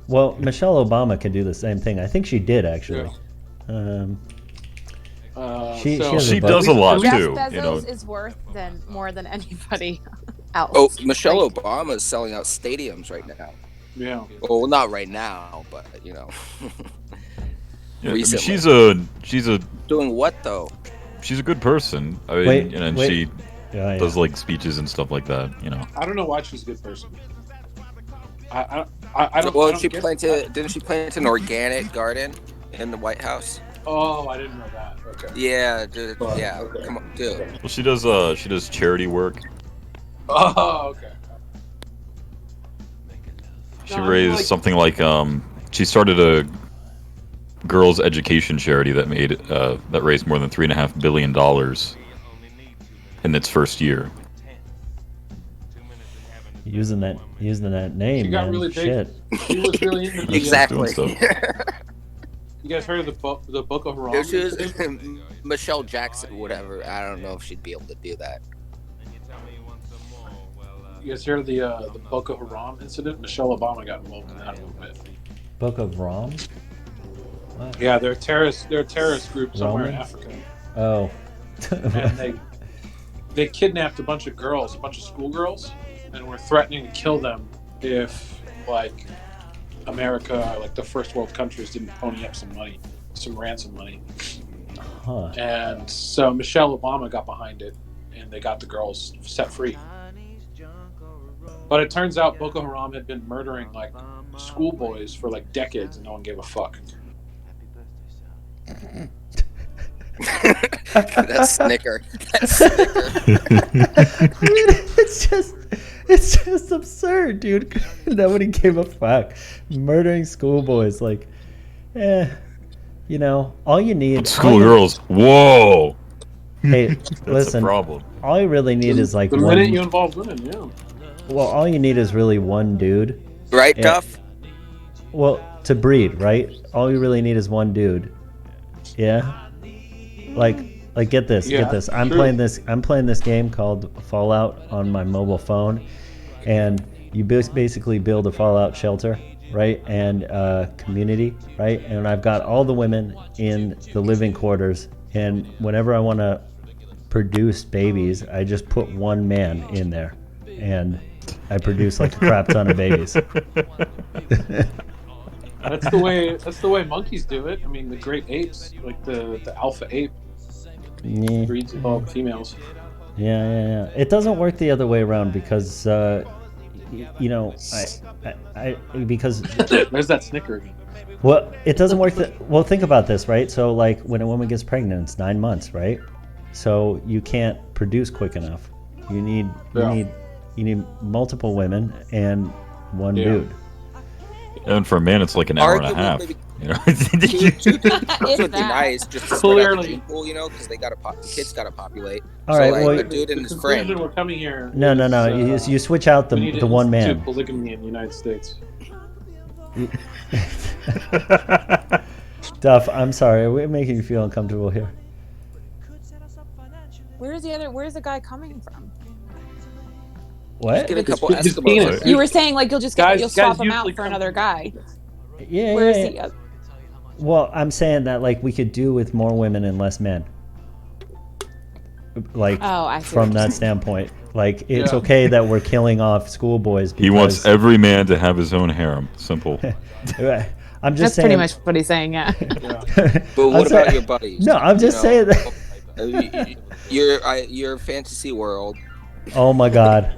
[SPEAKER 7] Well, Michelle Obama can do the same thing. I think she did actually. She has a
[SPEAKER 10] She
[SPEAKER 7] book.
[SPEAKER 10] does a lot
[SPEAKER 9] Jeff
[SPEAKER 10] too.
[SPEAKER 9] Bezos is worth more than anybody else.
[SPEAKER 8] Oh, Michelle Obama is selling out stadiums right now.
[SPEAKER 2] Yeah.
[SPEAKER 8] Well, not right now, but
[SPEAKER 10] Yeah, I mean,
[SPEAKER 8] recently.
[SPEAKER 10] she's a
[SPEAKER 8] Doing what though?
[SPEAKER 10] she's a good person. I mean,
[SPEAKER 7] Wait,
[SPEAKER 10] and
[SPEAKER 7] wait.
[SPEAKER 10] she
[SPEAKER 7] Yeah.
[SPEAKER 10] does like speeches and stuff like that.
[SPEAKER 2] I don't know why she's a good person. I don't.
[SPEAKER 8] Well,
[SPEAKER 2] I don't
[SPEAKER 8] she
[SPEAKER 2] get
[SPEAKER 8] planted. Didn't she plant an organic garden in the White House?
[SPEAKER 2] Oh, I didn't know that. Okay.
[SPEAKER 8] Yeah, dude.
[SPEAKER 2] Well,
[SPEAKER 8] Yeah,
[SPEAKER 2] okay.
[SPEAKER 8] come on, dude.
[SPEAKER 10] Well, she does charity work.
[SPEAKER 2] Oh, okay.
[SPEAKER 10] She
[SPEAKER 2] No, I mean,
[SPEAKER 10] raised
[SPEAKER 2] like-
[SPEAKER 10] something like she started a girls' education charity that raised more than $3.5 billion in its first year.
[SPEAKER 7] using that name,
[SPEAKER 2] She got
[SPEAKER 7] man.
[SPEAKER 2] really big.
[SPEAKER 7] Shit.
[SPEAKER 2] She was really into the
[SPEAKER 8] Exactly.
[SPEAKER 10] Doing
[SPEAKER 2] You guys heard of the book of Haram?
[SPEAKER 8] If she was Michelle Jackson, whatever, I don't know if she'd be able to do that.
[SPEAKER 2] You guys heard of the Boko Haram incident? Michelle Obama got involved in that a little bit.
[SPEAKER 7] Book of Rom? What?
[SPEAKER 2] Yeah, they're a terrorist group somewhere in
[SPEAKER 7] Roman?
[SPEAKER 2] Africa,
[SPEAKER 7] Oh.
[SPEAKER 2] and they kidnapped a bunch of girls, a bunch of schoolgirls, and were threatening to kill them if like America, like the first world countries, didn't pony up some money, some ransom money.
[SPEAKER 7] Huh.
[SPEAKER 2] And so Michelle Obama got behind it, and they got the girls set free. But it turns out Boko Haram had been murdering like schoolboys for like decades, and no one gave a fuck.
[SPEAKER 8] That snicker. That snicker.
[SPEAKER 7] I mean, it's just absurd, dude. Nobody gave a fuck. Murdering schoolboys, like, you know, all you need.
[SPEAKER 10] Schoolgirls, whoa.
[SPEAKER 7] Hey,
[SPEAKER 10] That's
[SPEAKER 7] listen.
[SPEAKER 10] a problem.
[SPEAKER 7] All you really need is like
[SPEAKER 2] The
[SPEAKER 7] one.
[SPEAKER 2] minute you involve women, yeah.
[SPEAKER 7] Well, all you need is really one dude.
[SPEAKER 8] Right,
[SPEAKER 7] Yeah.
[SPEAKER 8] Duff?
[SPEAKER 7] Well, to breed, right? All you really need is one dude. Yeah. Like get this,
[SPEAKER 2] Yeah,
[SPEAKER 7] get this. I'm
[SPEAKER 2] true.
[SPEAKER 7] playing this game called Fallout on my mobile phone, and you basically build a Fallout shelter, right? And community, right? And I've got all the women in the living quarters, and whenever I want to produce babies, I just put one man in there, and I produce like a crap ton of babies.
[SPEAKER 2] That's the way monkeys do it. I mean, the great apes, like the alpha ape,
[SPEAKER 7] Yeah.
[SPEAKER 2] breeds all females.
[SPEAKER 7] Yeah. It doesn't work the other way around because, you know, because
[SPEAKER 2] There's that snicker again.
[SPEAKER 7] well, it doesn't work. Well, think about this, right? So, like, when a woman gets pregnant, it's 9 months, right? So you can't produce quick enough. You need multiple women and one dude.
[SPEAKER 10] And for a man, it's like an hour and a half. You know?
[SPEAKER 8] It would be nice just to spread out the gene pool, you know, because the kids got to populate.
[SPEAKER 7] All right,
[SPEAKER 8] like,
[SPEAKER 7] well,
[SPEAKER 8] a dude and his
[SPEAKER 2] The
[SPEAKER 8] friend.
[SPEAKER 2] conclusion we're coming here.
[SPEAKER 7] No.
[SPEAKER 2] is,
[SPEAKER 7] You switch out
[SPEAKER 2] we need
[SPEAKER 7] the
[SPEAKER 2] to
[SPEAKER 7] one
[SPEAKER 2] institute
[SPEAKER 7] man.
[SPEAKER 2] polygamy in the United States.
[SPEAKER 7] Duff, I'm sorry. We're making you feel uncomfortable here.
[SPEAKER 9] Where's the guy coming from?
[SPEAKER 7] What?
[SPEAKER 8] Get a couple
[SPEAKER 2] His
[SPEAKER 8] Eskimos.
[SPEAKER 2] penis.
[SPEAKER 9] You were saying like you'll
[SPEAKER 2] Guys
[SPEAKER 9] swap him out
[SPEAKER 2] usually
[SPEAKER 9] for
[SPEAKER 2] come-
[SPEAKER 9] another guy.
[SPEAKER 7] Yeah.
[SPEAKER 9] Where's
[SPEAKER 7] yeah.
[SPEAKER 9] he?
[SPEAKER 7] Well, I'm saying that like we could do with more women and less men. Like
[SPEAKER 9] Oh, I see
[SPEAKER 7] from
[SPEAKER 9] what you're
[SPEAKER 7] that standpoint, like it's
[SPEAKER 2] Yeah.
[SPEAKER 7] okay that we're killing off schoolboys. Because,
[SPEAKER 10] He wants every man to have his own harem. Simple.
[SPEAKER 7] I'm just
[SPEAKER 9] That's
[SPEAKER 7] saying.
[SPEAKER 9] pretty much what he's saying. Yeah.
[SPEAKER 8] But what
[SPEAKER 7] I'm sorry-
[SPEAKER 8] about your buddies?
[SPEAKER 7] No, I'm just saying
[SPEAKER 8] that. Your fantasy world.
[SPEAKER 7] Oh my god,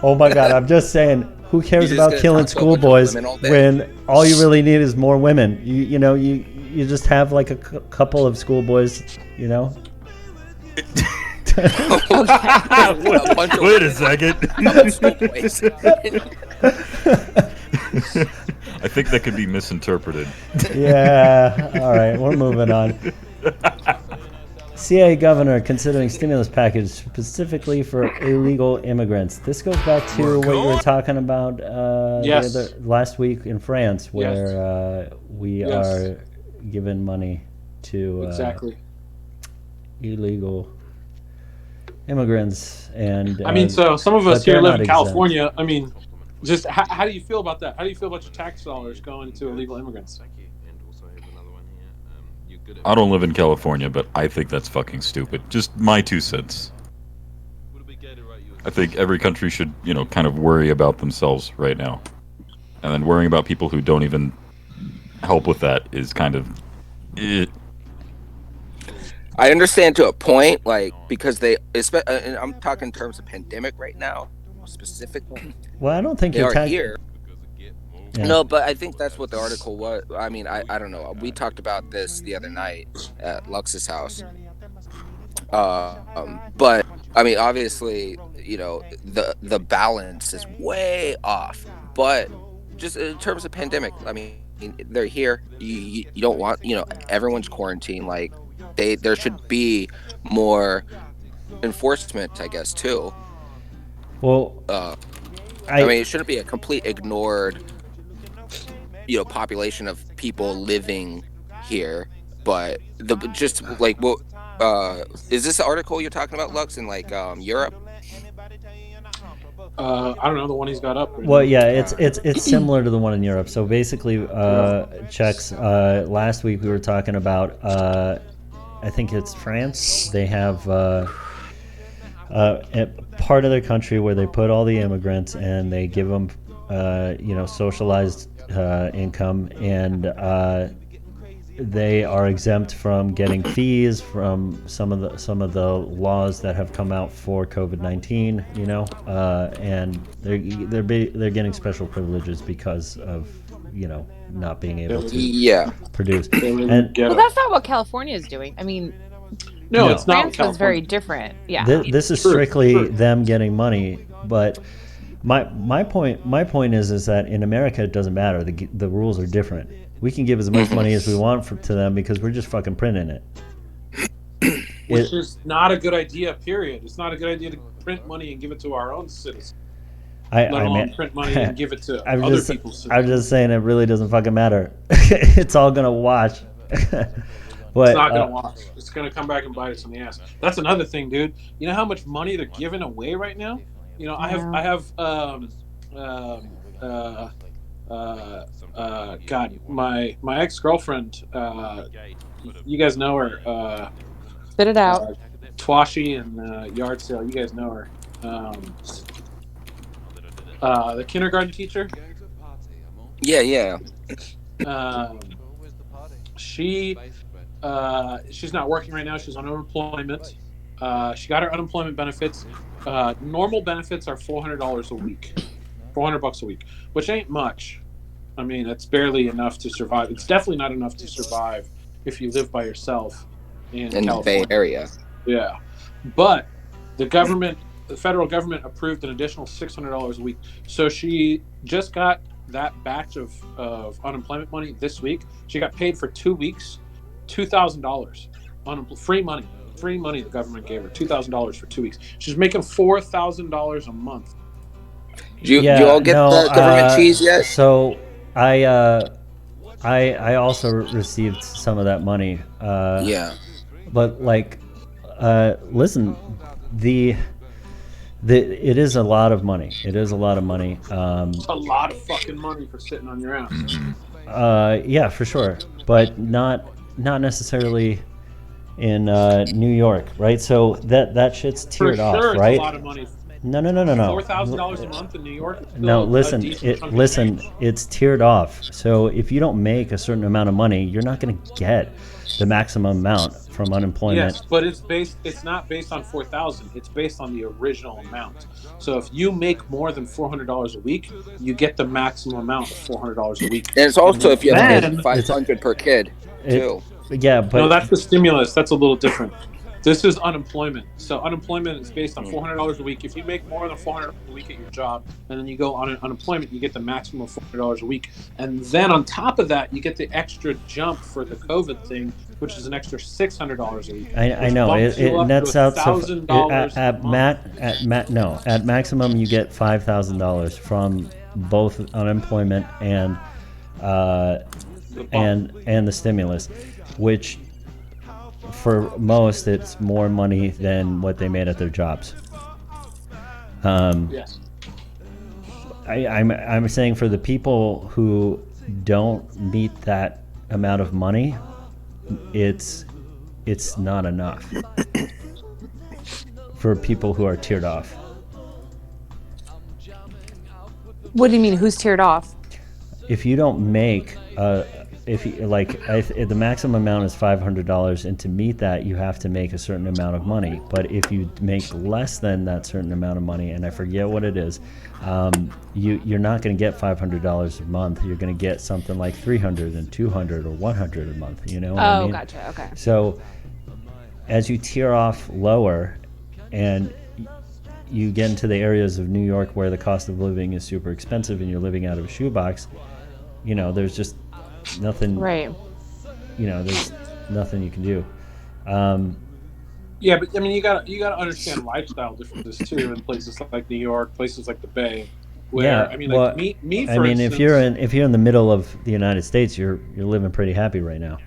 [SPEAKER 7] I'm just saying. Who cares
[SPEAKER 8] You're just
[SPEAKER 7] about
[SPEAKER 8] gonna
[SPEAKER 7] killing
[SPEAKER 8] talk to a bunch of
[SPEAKER 7] schoolboys
[SPEAKER 8] women all day.
[SPEAKER 7] when all you really need is more women? You just have like a couple of schoolboys, you know.
[SPEAKER 10] Wait a second. I think that could be misinterpreted.
[SPEAKER 7] Yeah. All right, we're moving on. CIA governor considering stimulus package specifically for illegal immigrants. This goes back to what you were talking about
[SPEAKER 2] Yes.
[SPEAKER 7] last week in France, where
[SPEAKER 2] Yes.
[SPEAKER 7] we
[SPEAKER 2] Yes.
[SPEAKER 7] are giving money to
[SPEAKER 2] Exactly.
[SPEAKER 7] illegal immigrants. And
[SPEAKER 2] I mean, so some of
[SPEAKER 7] but
[SPEAKER 2] us here
[SPEAKER 7] they're
[SPEAKER 2] live
[SPEAKER 7] not
[SPEAKER 2] in
[SPEAKER 7] exempt.
[SPEAKER 2] California. I mean, just how do you feel about that? How do you feel about your tax dollars going to illegal immigrants?
[SPEAKER 10] I don't live in California, but I think that's fucking stupid. Just my 2 cents. I think every country should, kind of worry about themselves right now. And then worrying about people who don't even help with that is kind of...
[SPEAKER 8] I understand to a point, like, because and I'm talking in terms of pandemic right now, specifically.
[SPEAKER 7] Well, I don't think
[SPEAKER 8] They
[SPEAKER 7] you're
[SPEAKER 8] are here.
[SPEAKER 7] Yeah.
[SPEAKER 8] No, but I think that's what the article was. I mean, I don't know. We talked about this the other night at Lux's house. But I mean, obviously, the balance is way off. But just in terms of pandemic, I mean, they're here. You don't want, everyone's quarantined. Like, there should be more enforcement, I guess, too.
[SPEAKER 7] Well,
[SPEAKER 8] I mean, it shouldn't be a complete ignored, population of people living here, but is this the article you're talking about, Lux, in like Europe?
[SPEAKER 2] I don't know the one he's got up. Right
[SPEAKER 7] Well,
[SPEAKER 2] now.
[SPEAKER 7] yeah, it's similar to the one in Europe. So basically, Czechs. Last week we were talking about. I think it's France. They have a part of their country where they put all the immigrants and they give them, socialized income, and they are exempt from getting fees from some of the laws that have come out for COVID-19. And they're getting special privileges because of not being able to produce. And
[SPEAKER 9] Well, that's not what California is doing. I mean,
[SPEAKER 2] no, it's not.
[SPEAKER 9] France was very different. Yeah.
[SPEAKER 7] This is strictly them getting money, but my point is that in America it doesn't matter. The rules are different. We can give as much money as we want to them because we're just fucking printing it.
[SPEAKER 2] Which is not a good idea, period. It's not a good idea to print money and give it to our own citizens. Let alone print money and give it to other people's citizens.
[SPEAKER 7] I'm just saying it really doesn't fucking matter. It's all going to wash. But,
[SPEAKER 2] it's not going to wash. It's going to come back and bite us in the ass. That's another thing, dude. You know how much money they're giving away right now? I have God, my ex-girlfriend, you guys know her.
[SPEAKER 9] Spit it out.
[SPEAKER 2] Twashi and Yard Sale, you guys know her. The kindergarten teacher.
[SPEAKER 8] Yeah.
[SPEAKER 2] She's not working right now. She's on unemployment. She got her unemployment benefits. Normal benefits are $400 a week, $400 a week, which ain't much. I mean, it's barely enough to survive. It's definitely not enough to survive if you live by yourself in California.
[SPEAKER 8] The Bay Area.
[SPEAKER 2] Yeah, but the federal government approved an additional $600 a week. So she just got that batch of unemployment money this week. She got paid for 2 weeks, $2,000 on free money. Free money the government gave her, $2,000 for 2 weeks. She's making $4,000 a month.
[SPEAKER 8] Do you all get the government cheese yet?
[SPEAKER 7] So I also received some of that money. But listen, it is a lot of money. It is a lot of money.
[SPEAKER 2] It's a lot of fucking money for sitting on your ass.
[SPEAKER 7] Yeah, for sure, but not necessarily in New York, right? So that shit's tiered off, right?
[SPEAKER 2] It's a lot of money.
[SPEAKER 7] No.
[SPEAKER 2] $4,000 a month in New York.
[SPEAKER 7] No, listen. It's tiered off. So if you don't make a certain amount of money, you're not going to get the maximum amount from unemployment.
[SPEAKER 2] Yes, but it's not based on 4,000. It's based on the original amount. So if you make more than $400 a week, you get the maximum amount of $400 a week.
[SPEAKER 8] And it's also if you have $500 per kid too.
[SPEAKER 7] Yeah, but
[SPEAKER 2] no, that's the stimulus. That's a little different. This is unemployment. So unemployment is based on $400 a week. If you make more than $400 a week at your job, and then you go on unemployment, you get the maximum of $400 a week. And then on top of that, you get the extra jump for the COVID thing, which is an extra $600 a week.
[SPEAKER 7] I know it nets out at maximum you get $5,000 from both unemployment and the stimulus, which for most it's more money than what they made at their jobs.
[SPEAKER 2] Yes.
[SPEAKER 7] I'm saying for the people who don't meet that amount of money, it's not enough for people who are tiered off.
[SPEAKER 9] What do you mean? Who's tiered off?
[SPEAKER 7] If you don't make the maximum amount is $500, and to meet that you have to make a certain amount of money. But if you make less than that certain amount of money, and I forget what it is, you're not going to get $500 a month. You're going to get something like $300 and $200 or $100 a month. You know what I mean?
[SPEAKER 9] Gotcha. Okay.
[SPEAKER 7] So as you tier off lower, and you get into the areas of New York where the cost of living is super expensive, and you're living out of a shoebox, there's just nothing.
[SPEAKER 9] Right.
[SPEAKER 7] There's nothing you can do.
[SPEAKER 2] Yeah, but I mean, you gotta understand lifestyle differences too in places like New York, places like the Bay. Where, I mean, like me, for instance,
[SPEAKER 7] if you're in the middle of the United States, you're living pretty happy right now.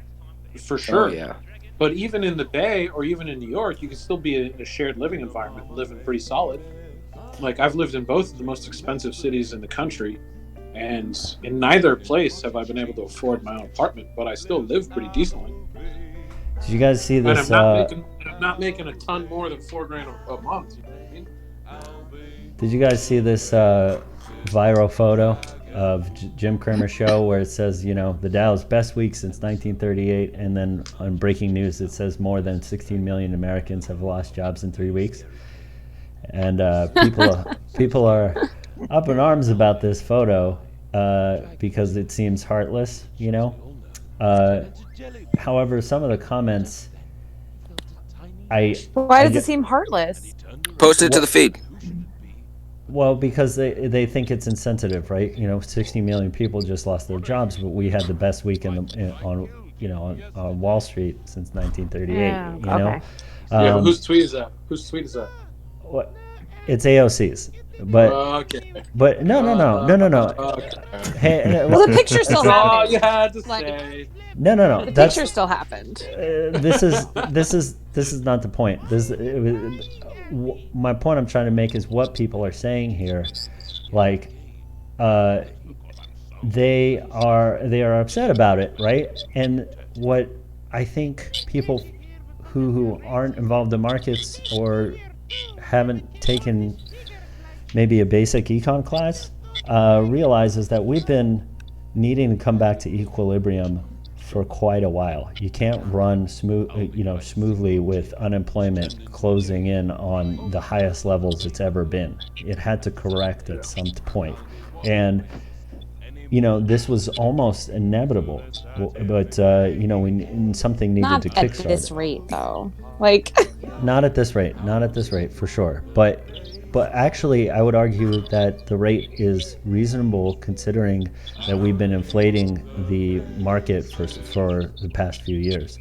[SPEAKER 2] For sure.
[SPEAKER 8] Oh, yeah.
[SPEAKER 2] But even in the Bay or even in New York, you can still be in a shared living environment, living pretty solid. like I've lived in both of the most expensive cities in the country, and in neither place have I been able to afford my own apartment, but I still live pretty decently.
[SPEAKER 7] Did you guys see
[SPEAKER 2] And
[SPEAKER 7] this?
[SPEAKER 2] I'm not making a ton more than $4,000 a month. You know what I mean?
[SPEAKER 7] Did you guys see this viral photo of Jim Cramer's show where it says, you know, the Dow's best week since 1938, and then on breaking news it says more than 16 million Americans have lost jobs in 3 weeks, and people are up in arms about this photo because it seems heartless, you know. However, some of the comments,
[SPEAKER 9] Why does it seem heartless?
[SPEAKER 8] Post it to the feed.
[SPEAKER 7] Well, because they think it's insensitive, right? You know, 60 million people just lost their jobs, but we had the best week on Wall Street since 1938.
[SPEAKER 9] Yeah,
[SPEAKER 7] you know,
[SPEAKER 9] okay.
[SPEAKER 2] Yeah, but whose tweet is that? Whose tweet is that?
[SPEAKER 7] What? It's AOC's, but
[SPEAKER 2] Okay.
[SPEAKER 7] but no.
[SPEAKER 2] Okay.
[SPEAKER 7] Hey,
[SPEAKER 9] Well, the picture still happened.
[SPEAKER 2] Oh, you had to
[SPEAKER 9] Like,
[SPEAKER 2] say.
[SPEAKER 7] no.
[SPEAKER 9] The picture still happened.
[SPEAKER 7] This is not the point. My point I'm trying to make is what people are saying here, like they are upset about it, right? And what I think people who aren't involved in markets or haven't taken maybe a basic econ class realizes that we've been needing to come back to equilibrium for quite a while. You can't run smoothly with unemployment closing in on the highest levels it's ever been. It had to correct at some point, and this was almost inevitable. But something needed
[SPEAKER 9] Not
[SPEAKER 7] to
[SPEAKER 9] at
[SPEAKER 7] kickstart
[SPEAKER 9] this
[SPEAKER 7] it.
[SPEAKER 9] rate, though. Like,
[SPEAKER 7] Not at this rate, for sure. But actually, I would argue that the rate is reasonable considering that we've been inflating the market for the past few years.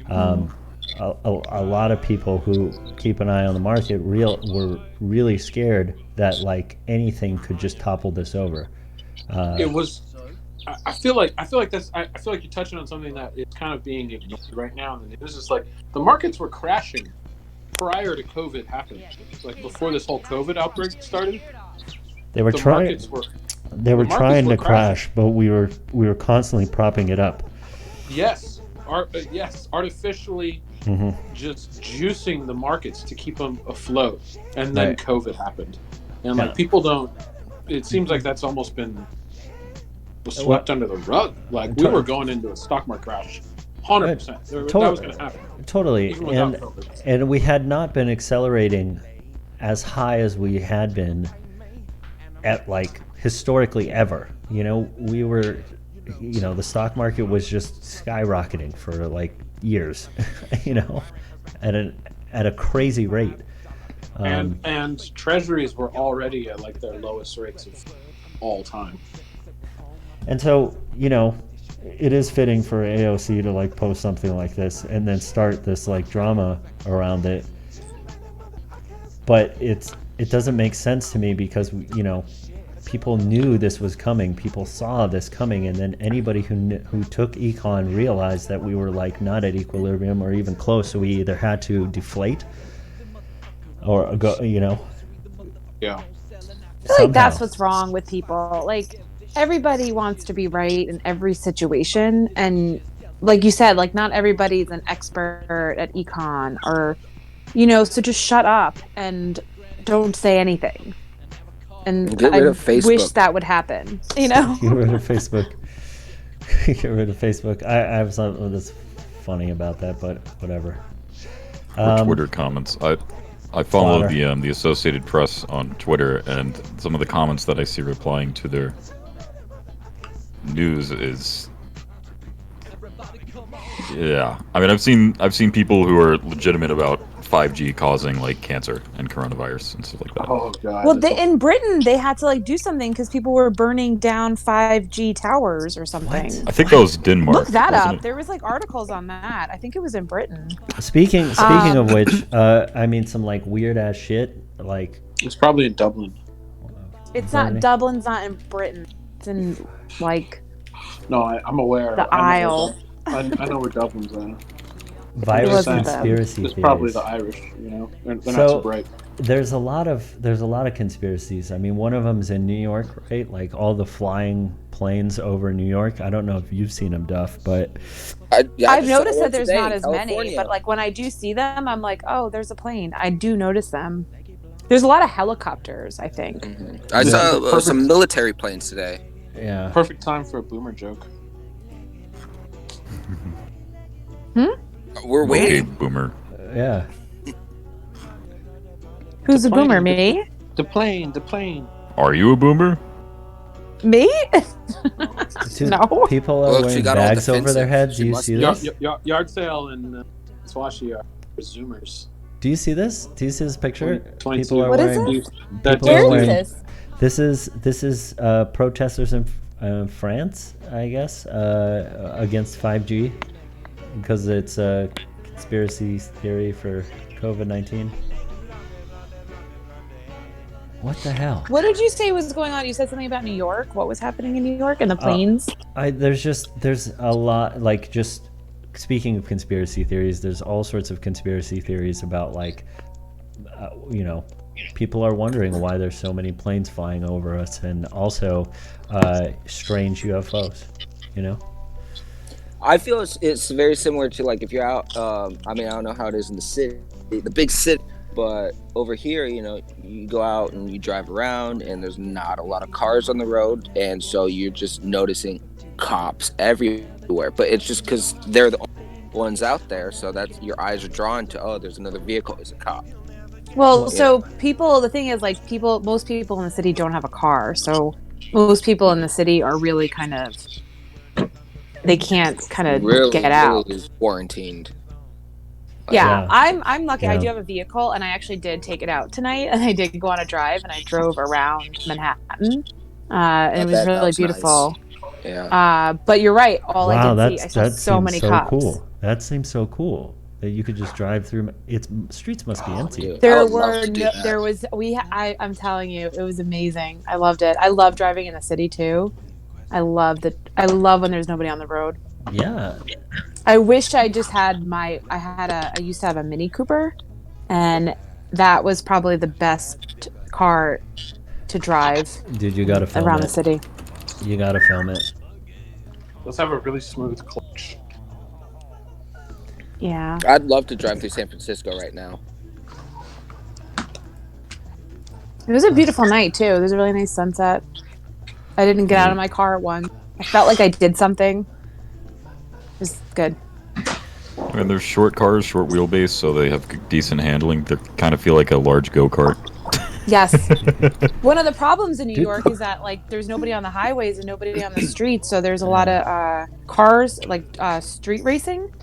[SPEAKER 7] A lot of people who keep an eye on the market were really scared that like anything could just topple this over.
[SPEAKER 2] It was. I feel like you're touching on something that is kind of being ignored right now in the news. It's like the markets were crashing prior to COVID happened. Like before this whole COVID outbreak started,
[SPEAKER 7] They were trying. They were trying to crash, but we were constantly propping it up.
[SPEAKER 2] Yes, artificially just juicing the markets to keep them afloat, and then
[SPEAKER 7] Right.
[SPEAKER 2] COVID happened, and
[SPEAKER 7] Yeah.
[SPEAKER 2] like people don't. It seems like that's almost been swept under the rug. Like we were going into a stock market crash, 100%. That was going to happen.
[SPEAKER 7] Totally,
[SPEAKER 2] Even without COVID.
[SPEAKER 7] and we had not been accelerating as high as we had been at like historically ever. We were, the stock market was just skyrocketing for like years, at a crazy rate.
[SPEAKER 2] And treasuries were already at like their lowest rates of all time.
[SPEAKER 7] And so, it is fitting for AOC to like post something like this and then start this like drama around it. But it doesn't make sense to me because, people knew this was coming. People saw this coming, and then anybody who took econ realized that we were like not at equilibrium or even close. So we either had to deflate or go,
[SPEAKER 2] Yeah.
[SPEAKER 9] I feel like that's what's wrong with people. Like, everybody wants to be right in every situation, and like you said, like not everybody's an expert at econ, or so just shut up and don't say anything. And
[SPEAKER 8] Get rid of
[SPEAKER 9] I
[SPEAKER 8] Facebook.
[SPEAKER 9] wish that would happen.
[SPEAKER 7] Get rid of Facebook. Get rid of Facebook. I have something that's funny about that, but whatever.
[SPEAKER 10] Or Twitter comments. I follow the Associated Press on Twitter, and some of the comments that I see replying to their news is, yeah. I mean, I've seen people who are legitimate about 5G causing like cancer and coronavirus and stuff like that.
[SPEAKER 2] Oh god.
[SPEAKER 9] Well, in Britain, they had to like do something because people were burning down 5G towers or something.
[SPEAKER 10] I think that was Denmark.
[SPEAKER 9] Look that
[SPEAKER 10] wasn't
[SPEAKER 9] up.
[SPEAKER 10] it?
[SPEAKER 9] There was like articles on that. I think it was in Britain.
[SPEAKER 7] Speaking of which, some like weird ass shit. Like
[SPEAKER 2] it's probably in Dublin.
[SPEAKER 9] It's not Dublin's not in Britain. It's in like.
[SPEAKER 2] No, I'm aware.
[SPEAKER 9] The Isle.
[SPEAKER 2] I know where Dublin's at.
[SPEAKER 7] Virus conspiracy
[SPEAKER 2] It's
[SPEAKER 7] theories.
[SPEAKER 2] probably the Irish. They're not so bright.
[SPEAKER 7] there's a lot of conspiracies. I mean, one of them's in New York, right? Like all the flying planes over New York. I don't know if you've seen them, Duff, but
[SPEAKER 9] I've noticed that there's not as many. But like when I do see them, I'm like, oh, there's a plane. I do notice them. There's a lot of helicopters, I think.
[SPEAKER 8] Mm-hmm. I saw some military planes today.
[SPEAKER 7] Yeah.
[SPEAKER 2] Perfect time for a boomer joke.
[SPEAKER 8] We're waiting.
[SPEAKER 10] Okay, boomer.
[SPEAKER 7] Yeah.
[SPEAKER 9] Who's a boomer? Me?
[SPEAKER 2] The plane.
[SPEAKER 10] Are you a boomer?
[SPEAKER 9] Me?
[SPEAKER 7] Dude,
[SPEAKER 9] No.
[SPEAKER 7] People are wearing bags over their heads. Do you see this?
[SPEAKER 2] Yard sale in Swashi are Zoomers.
[SPEAKER 7] Do you see this? Do you see this picture?
[SPEAKER 2] 22.
[SPEAKER 7] People are
[SPEAKER 9] What is
[SPEAKER 7] wearing.
[SPEAKER 9] this?
[SPEAKER 7] People
[SPEAKER 9] Where
[SPEAKER 7] are
[SPEAKER 9] is
[SPEAKER 7] wearing.
[SPEAKER 9] this?
[SPEAKER 7] This is protesters in France, I guess, against 5G because it's a conspiracy theory for COVID-19. What the hell?
[SPEAKER 9] What did you say was going on? You said something about New York. What was happening in New York and the planes?
[SPEAKER 7] There's a lot, like, just speaking of conspiracy theories, there's all sorts of conspiracy theories about, like, people are wondering why there's so many planes flying over us, and also strange UFOs,
[SPEAKER 8] I feel it's very similar to, like, if you're out, I don't know how it is in the city, the big city, but over here, you go out and you drive around and there's not a lot of cars on the road, and so you're just noticing cops everywhere, but it's just because they're the only ones out there, so that's your eyes are drawn to, oh, there's another vehicle, it's a cop.
[SPEAKER 9] Well, so the thing is, like, most people in the city don't have a car, so most people in the city are really kind of, they can't kind of get out.
[SPEAKER 8] Really quarantined.
[SPEAKER 9] Yeah, I'm lucky. Yeah. I do have a vehicle, and I actually did take it out tonight, and I did go on a drive, and I drove around Manhattan, and it was really beautiful. Nice.
[SPEAKER 8] Yeah.
[SPEAKER 9] But you're right. All I did see, I saw so many cops.
[SPEAKER 7] Cool. That seems so cool. That you could just drive through. Streets must be empty.
[SPEAKER 8] Dude,
[SPEAKER 9] I'm telling you, it was amazing. I loved it. I love driving in the city too. I love when there's nobody on the road.
[SPEAKER 7] Yeah.
[SPEAKER 9] I wish I just had I used to have a Mini Cooper, and that was probably the best car to drive.
[SPEAKER 7] Dude, you gotta film
[SPEAKER 9] around the city.
[SPEAKER 7] You gotta film it.
[SPEAKER 2] Let's have a really smooth clutch.
[SPEAKER 9] Yeah.
[SPEAKER 8] I'd love to drive through San Francisco right now.
[SPEAKER 9] It was a beautiful night too. There's a really nice sunset. I didn't get out of my car at 1. I felt like I did something. It was good.
[SPEAKER 10] And they're short cars, short wheelbase, so they have decent handling. They kind of feel like a large go-kart.
[SPEAKER 9] Yes. One of the problems in New York is that, like, there's nobody on the highways and nobody on the streets, so there's a lot of cars, like street racing.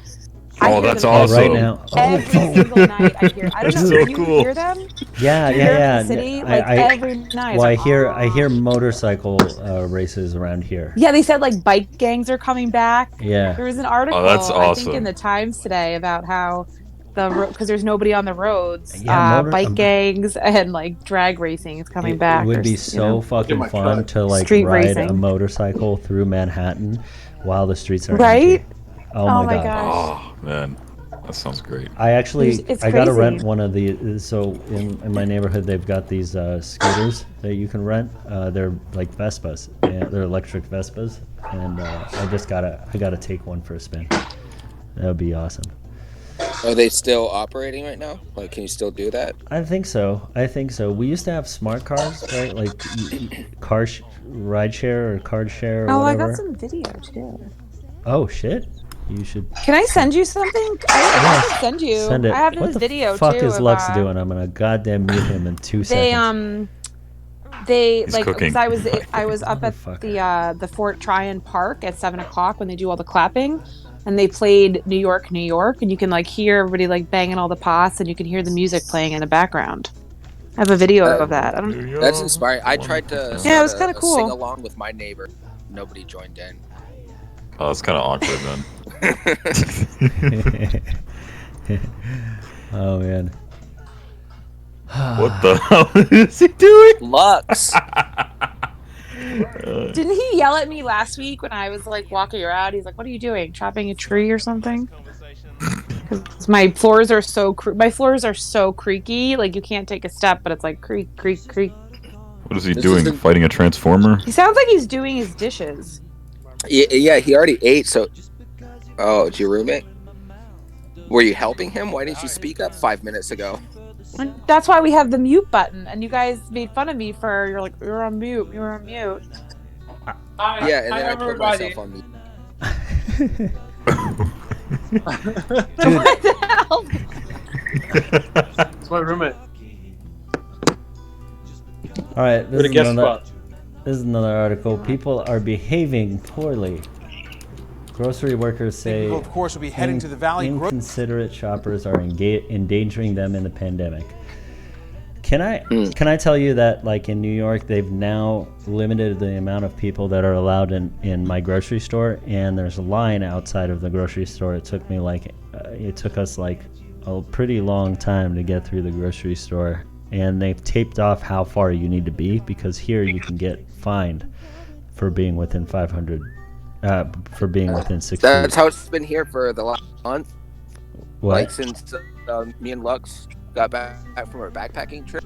[SPEAKER 10] Oh, that's awesome!
[SPEAKER 7] Right now,
[SPEAKER 9] every single night I hear. I don't know.
[SPEAKER 10] So
[SPEAKER 9] Do you
[SPEAKER 10] cool.
[SPEAKER 9] hear them?
[SPEAKER 7] Yeah.
[SPEAKER 9] In the city, every night.
[SPEAKER 7] Well, I hear motorcycle races around here.
[SPEAKER 9] Yeah, they said like bike gangs are coming back.
[SPEAKER 7] Yeah.
[SPEAKER 9] There was an article,
[SPEAKER 10] that's awesome.
[SPEAKER 9] I think, in the Times today about how because there's nobody on the roads, bike gangs and like drag racing is coming back.
[SPEAKER 7] It would be so fucking fun to like
[SPEAKER 9] street
[SPEAKER 7] ride
[SPEAKER 9] racing.
[SPEAKER 7] a motorcycle through Manhattan while the streets are
[SPEAKER 9] right.
[SPEAKER 7] empty. Oh my gosh.
[SPEAKER 10] Oh man, that sounds great.
[SPEAKER 7] I got to rent one of the. So in my neighborhood, they've got these scooters that you can rent. They're like Vespas. They're electric Vespas, and I gotta take one for a spin. That would be awesome.
[SPEAKER 8] Are they still operating right now? Like, can you still do that?
[SPEAKER 7] I think so. We used to have smart cars, right? Like ride share or card share. Or whatever.
[SPEAKER 9] I got some video too.
[SPEAKER 7] Oh shit. You should.
[SPEAKER 9] Can I send you something? I can send you.
[SPEAKER 7] Send it.
[SPEAKER 9] I have
[SPEAKER 7] what
[SPEAKER 9] this
[SPEAKER 7] the
[SPEAKER 9] video
[SPEAKER 7] fuck
[SPEAKER 9] too.
[SPEAKER 7] is Lux doing? I'm gonna goddamn mute him in 2 seconds.
[SPEAKER 9] They
[SPEAKER 10] He's
[SPEAKER 9] like
[SPEAKER 10] cooking.
[SPEAKER 9] because I was up at the Fort Tryon Park at 7:00 when they do all the clapping, and they played New York, New York, and you can like hear everybody like banging all the pots, and you can hear the music playing in the background. I have a video of that.
[SPEAKER 8] That's inspiring. I tried to
[SPEAKER 9] it was kind of cool.
[SPEAKER 8] Sing along with my neighbor. Nobody joined in.
[SPEAKER 10] Oh, it's kind of awkward then.
[SPEAKER 7] Oh man.
[SPEAKER 10] What the hell is he doing?
[SPEAKER 8] Lux.
[SPEAKER 9] Didn't he yell at me last week when I was like walking around? He's like, "What are you doing? Chopping a tree or something?" Because my floors are so creaky, like you can't take a step, but it's like creak, creak, creak.
[SPEAKER 10] What is he doing? Fighting a transformer?
[SPEAKER 9] He sounds like he's doing his dishes.
[SPEAKER 8] Yeah, he already ate. So, oh, it's your roommate? Were you helping him? Why didn't you speak up 5 minutes ago?
[SPEAKER 9] And that's why we have the mute button. And you guys made fun of me for you're on mute. You're on mute.
[SPEAKER 8] Yeah, and then I put myself on mute.
[SPEAKER 9] What the hell?
[SPEAKER 2] It's my roommate.
[SPEAKER 7] All right,
[SPEAKER 2] We're the guest spot.
[SPEAKER 7] This is another article. People are behaving poorly. Grocery workers say
[SPEAKER 11] people, of course, will be heading to the valley.
[SPEAKER 7] Inconsiderate shoppers are endangering them in the pandemic. Can I tell you that, like, in New York, they've now limited the amount of people that are allowed in my grocery store, and there's a line outside of the grocery store. It took us like a pretty long time to get through the grocery store, and they've taped off how far you need to be, because here you can get fined for being within 500. For being within 6 feet.
[SPEAKER 8] That's how it's been here for the last month.
[SPEAKER 7] What?
[SPEAKER 8] Like since me and Lux got back from our backpacking trip.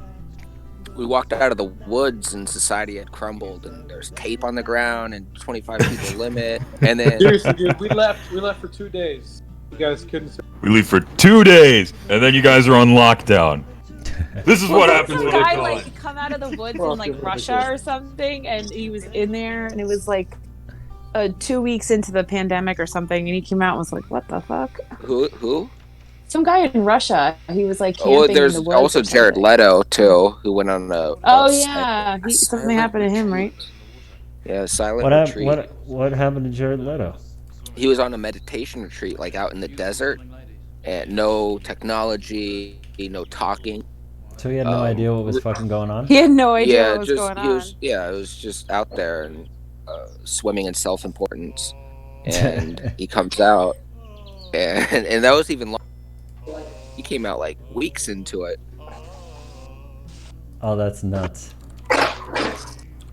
[SPEAKER 8] We walked out of the woods and society had crumbled, and there's tape on the ground and 25 people limit. And then
[SPEAKER 2] Seriously, dude, we left for 2 days. You guys couldn't.
[SPEAKER 10] We leave for 2 days, and then you guys are on lockdown. This is what happens when
[SPEAKER 9] guy
[SPEAKER 10] I
[SPEAKER 9] like come out of the woods in like Russia or something, and he was in there, and it was like 2 weeks into the pandemic or something, and he came out and was like, "What the fuck?"
[SPEAKER 8] Who?
[SPEAKER 9] Some guy in Russia. He was like camping
[SPEAKER 8] there's
[SPEAKER 9] in the woods.
[SPEAKER 8] also Jared Leto too, who went on a.
[SPEAKER 9] Yeah, something happened to him, right?
[SPEAKER 8] Yeah, silent retreat.
[SPEAKER 7] What happened to Jared Leto?
[SPEAKER 8] He was on a meditation retreat, like out in the desert, and no technology, no talking.
[SPEAKER 7] So he had no idea what was fucking going on?
[SPEAKER 9] He had no idea what was going on.
[SPEAKER 8] It was just out there and swimming in self-importance. And he comes out, and that was even long. He came out like weeks into it.
[SPEAKER 7] Oh, that's nuts.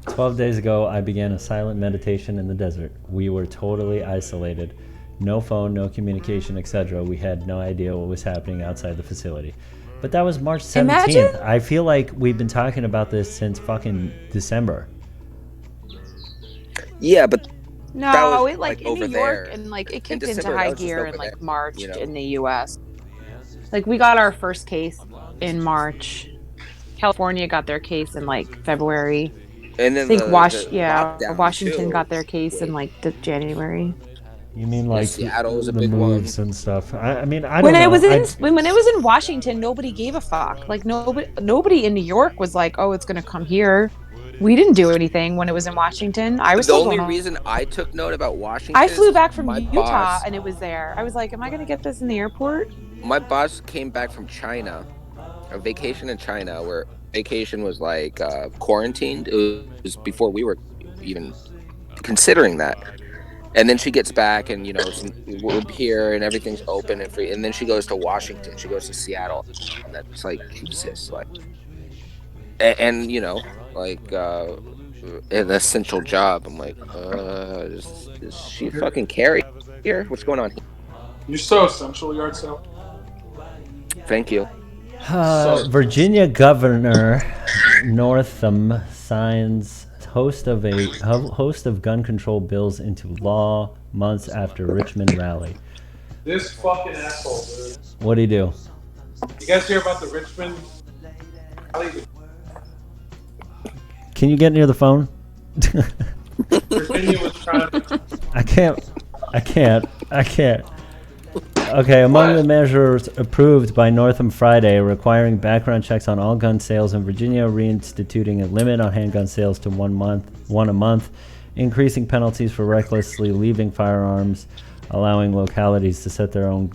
[SPEAKER 7] 12 days ago, I began a silent meditation in the desert. We were totally isolated. No phone, no communication, etc. We had no idea what was happening outside the facility. But that was March 17th.
[SPEAKER 9] Imagine?
[SPEAKER 7] I feel like we've been talking about this since fucking December.
[SPEAKER 8] Yeah, but
[SPEAKER 9] no, it like in
[SPEAKER 8] over
[SPEAKER 9] New York,
[SPEAKER 8] there.
[SPEAKER 9] and like it kicked
[SPEAKER 8] December,
[SPEAKER 9] into high
[SPEAKER 8] that was just
[SPEAKER 9] gear
[SPEAKER 8] over
[SPEAKER 9] in like
[SPEAKER 8] there,
[SPEAKER 9] March
[SPEAKER 8] you know?
[SPEAKER 9] in the U.S. Like we got our first case in March. California got their case in like February.
[SPEAKER 8] And then
[SPEAKER 9] I think
[SPEAKER 8] lockdown,
[SPEAKER 9] Washington
[SPEAKER 8] too.
[SPEAKER 9] got their case in like January.
[SPEAKER 7] You mean like
[SPEAKER 8] Seattle was a
[SPEAKER 7] the
[SPEAKER 8] big
[SPEAKER 7] moves
[SPEAKER 8] one.
[SPEAKER 7] and stuff? I mean, I don't know.
[SPEAKER 9] When it was in Washington, nobody gave a fuck. Like nobody in New York was like, "Oh, it's gonna come here." We didn't do anything when it was in Washington. I was
[SPEAKER 8] The
[SPEAKER 9] still
[SPEAKER 8] only
[SPEAKER 9] going home.
[SPEAKER 8] reason I took note about Washington.
[SPEAKER 9] I flew back from
[SPEAKER 8] my
[SPEAKER 9] Utah
[SPEAKER 8] boss-
[SPEAKER 9] and it was there. I was like, "Am I gonna get this in the airport?"
[SPEAKER 8] My boss came back from China, a vacation in China, where vacation was like quarantined. It was before we were even considering that. And then she gets back, and we're here, and everything's open and free. And then she goes to Washington. She goes to Seattle. And that's like Jesus, like, and an essential job. I'm like, is she fucking Carrie here? What's going on here?
[SPEAKER 2] You're so essential, yard sale.
[SPEAKER 8] Thank you.
[SPEAKER 7] Virginia Governor Northam signs host of gun control bills into law months after Richmond rally.
[SPEAKER 2] This fucking asshole, dude.
[SPEAKER 7] What'd he do?
[SPEAKER 2] You guys hear about the Richmond rally?
[SPEAKER 7] Can you get near the phone?
[SPEAKER 2] Virginia was trying to...
[SPEAKER 7] I can't. Okay, among the measures approved by Northam Friday, requiring background checks on all gun sales in Virginia, reinstituting a limit on handgun sales to one a month, increasing penalties for recklessly leaving firearms, allowing localities to set their own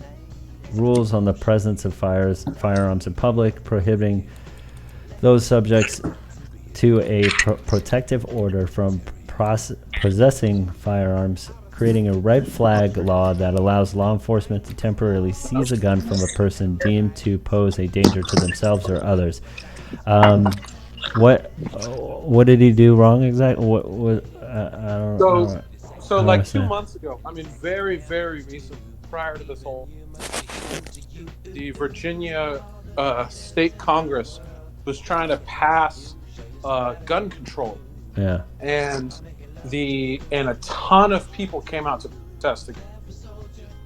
[SPEAKER 7] rules on the presence of firearms in public, prohibiting those subjects to a protective order from possessing firearms, creating a red flag law that allows law enforcement to temporarily seize a gun from a person deemed to pose a danger to themselves or others. What did he do wrong exactly? What I don't know.
[SPEAKER 2] So like 2 months ago, I mean, very, very recently, prior to this whole, the Virginia State Congress was trying to pass gun control.
[SPEAKER 7] Yeah.
[SPEAKER 2] And a ton of people came out to protest.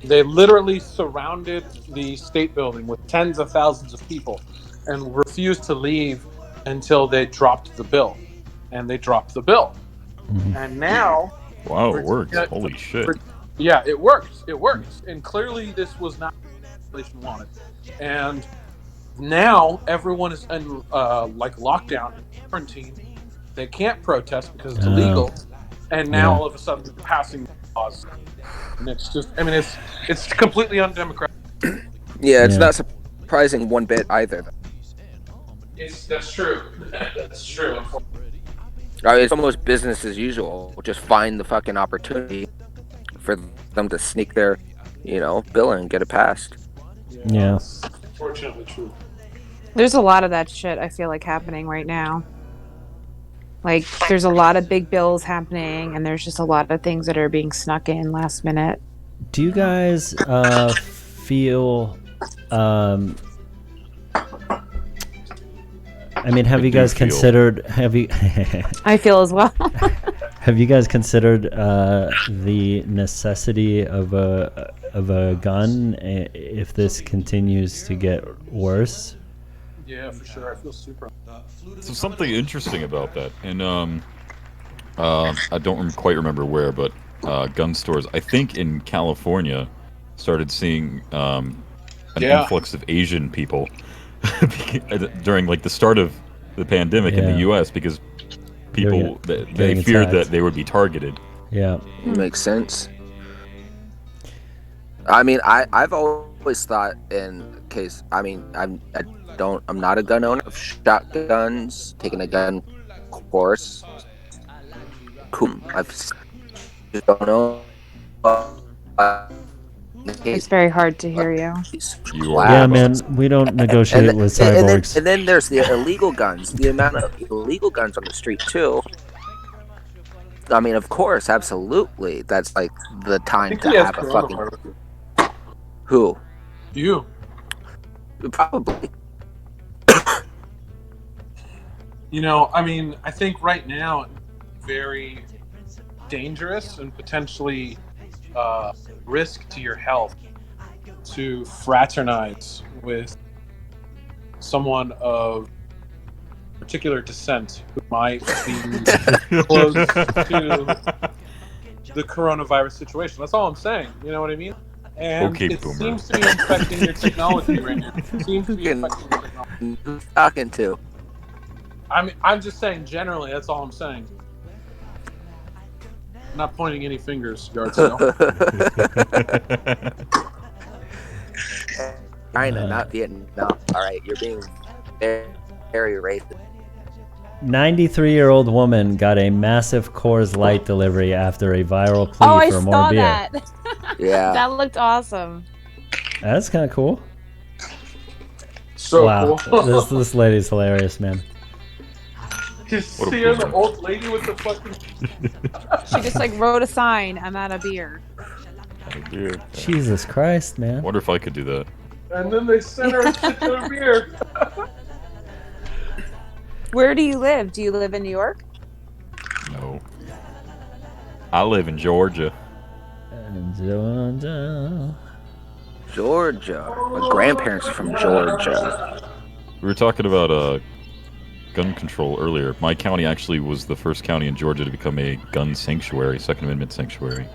[SPEAKER 2] They literally surrounded the state building with tens of thousands of people and refused to leave until they dropped the bill. And they dropped the bill.
[SPEAKER 7] Mm-hmm.
[SPEAKER 2] And now...
[SPEAKER 10] Wow, it works. Holy shit.
[SPEAKER 2] Yeah, it works. It works. And clearly this was not what the population wanted. And now everyone is in like lockdown, quarantine. They can't protest because it's illegal. And now all of a sudden they're passing laws. And it's just, I mean, it's completely undemocratic.
[SPEAKER 8] Yeah, it's not surprising one bit either.
[SPEAKER 2] That's true. That's true.
[SPEAKER 8] It's almost business as usual. Just find the fucking opportunity for them to sneak their, bill and get it passed.
[SPEAKER 7] Yeah.
[SPEAKER 2] Fortunately true.
[SPEAKER 9] There's a lot of that shit I feel like happening right now. Like, there's a lot of big bills happening, and there's just a lot of things that are being snuck in last minute.
[SPEAKER 7] Do you guys feel... I mean, have you guys considered...
[SPEAKER 9] I feel as well.
[SPEAKER 7] Have you guys considered the necessity of a gun if this continues to get worse?
[SPEAKER 2] Yeah, for sure. I feel super...
[SPEAKER 10] So something interesting about that, and I don't quite remember where, but gun stores, I think in California, started seeing an influx of Asian people during like the start of the pandemic in the U.S. because people they feared that they would be targeted.
[SPEAKER 7] Yeah,
[SPEAKER 8] makes sense. I mean, I've always thought in case. I mean, I'm not a gun owner. I've shot guns, taken a gun course. Cool. I've just don't know.
[SPEAKER 9] It's very hard to hear you.
[SPEAKER 7] Yeah, man, we don't negotiate with cyborgs.
[SPEAKER 8] And then there's the illegal guns. The amount of illegal guns on the street too. I mean, of course, absolutely. That's like the time to have a fucking. Who?
[SPEAKER 2] You.
[SPEAKER 8] Probably.
[SPEAKER 2] I mean, I think right now it's very dangerous and potentially risk to your health to fraternize with someone of particular descent who might be close to the coronavirus situation. That's all I'm saying. You know what I mean? And it seems to be infecting your technology right now. It seems to be infecting your technology.
[SPEAKER 8] Who's talking to?
[SPEAKER 2] I'm just saying generally. That's all I'm saying. I'm not pointing any fingers, yard sale.
[SPEAKER 8] China, not Vietnam. All right, you're being very, very racist.
[SPEAKER 7] 93-year-old woman got a massive Coors Light delivery after a viral plea for more beer.
[SPEAKER 9] I saw that.
[SPEAKER 8] Yeah.
[SPEAKER 9] That looked awesome.
[SPEAKER 7] That's kind of cool.
[SPEAKER 2] So cool.
[SPEAKER 7] this lady's hilarious, man.
[SPEAKER 2] Just see her, the old lady with the fucking...
[SPEAKER 9] She just like wrote a sign, I'm out of beer.
[SPEAKER 10] Dude.
[SPEAKER 7] Jesus Christ, man.
[SPEAKER 10] Wonder if I could do that.
[SPEAKER 2] And then they sent her a shit ton of beer.
[SPEAKER 9] Where do you live? Do you live in New York?
[SPEAKER 10] No. I live in Georgia.
[SPEAKER 8] Georgia. My grandparents are from Georgia.
[SPEAKER 10] We were talking about gun control earlier. My county actually was the first county in Georgia to become a gun sanctuary, Second Amendment sanctuary.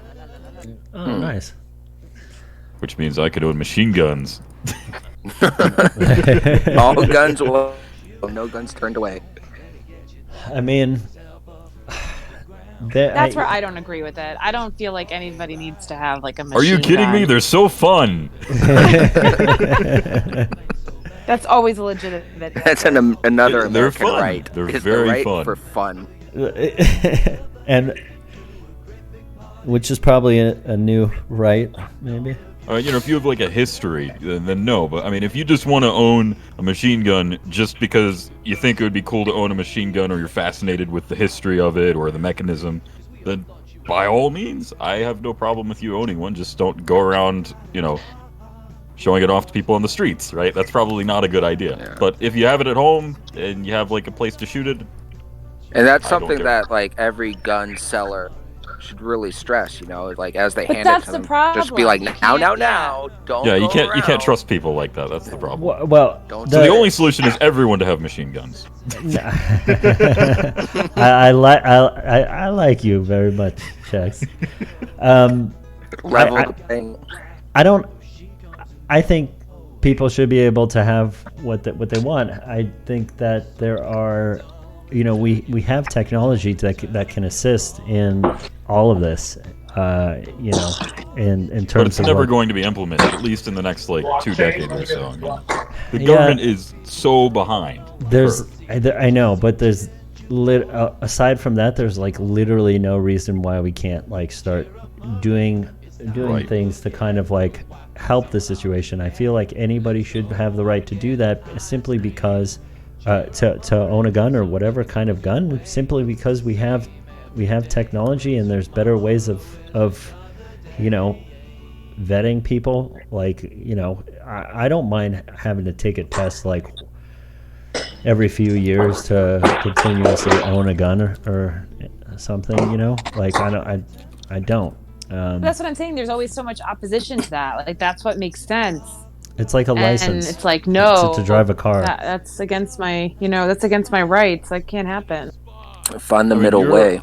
[SPEAKER 7] Oh, nice.
[SPEAKER 10] Which means I could own machine guns.
[SPEAKER 8] All guns, no guns turned away.
[SPEAKER 7] I mean,
[SPEAKER 9] that's where I don't agree with it. I don't feel like anybody needs to have like a machine
[SPEAKER 10] Are you kidding
[SPEAKER 9] gun.
[SPEAKER 10] me? They're so fun.
[SPEAKER 9] That's always a legitimate.
[SPEAKER 8] That's another
[SPEAKER 10] They're
[SPEAKER 8] American
[SPEAKER 10] fun.
[SPEAKER 8] right.
[SPEAKER 10] They're
[SPEAKER 8] It's
[SPEAKER 10] very
[SPEAKER 8] the right
[SPEAKER 10] fun.
[SPEAKER 8] for fun.
[SPEAKER 7] And which is probably a new right, maybe.
[SPEAKER 10] If you have like a history, then no. But I mean, if you just want to own a machine gun just because you think it would be cool to own a machine gun, or you're fascinated with the history of it or the mechanism, then by all means, I have no problem with you owning one. Just don't go around, showing it off to people on the streets, right? That's probably not a good idea. Yeah. But if you have it at home and you have like a place to shoot it,
[SPEAKER 8] and that's something that like every gun seller should really stress, like as they hand it to them, just be like, now, don't.
[SPEAKER 10] Yeah, you can't trust people like that. That's the problem.
[SPEAKER 7] Well,
[SPEAKER 10] so the only solution is everyone to have machine guns.
[SPEAKER 7] I like you very much, Shax. I think people should be able to have what they want. I think that there are, we have technology that can assist in all of this, in terms
[SPEAKER 10] but it's
[SPEAKER 7] of
[SPEAKER 10] never going to be implemented, at least in the next 2 decades or so. The government is so behind.
[SPEAKER 7] I know, but there's aside from that, there's literally no reason why we can't start doing things to kind of help the situation. I feel like anybody should have the right to do that, simply because to own a gun or whatever kind of gun, simply because we have technology and there's better ways of vetting people. I don't mind having to take a test every few years to continuously own a gun or something. I don't.
[SPEAKER 9] That's what I'm saying. There's always so much opposition to that. That's what makes sense.
[SPEAKER 7] It's like a license.
[SPEAKER 9] And it's no,
[SPEAKER 7] to drive a car.
[SPEAKER 9] That's against my, that's against my rights. That can't happen.
[SPEAKER 8] Find the middle way.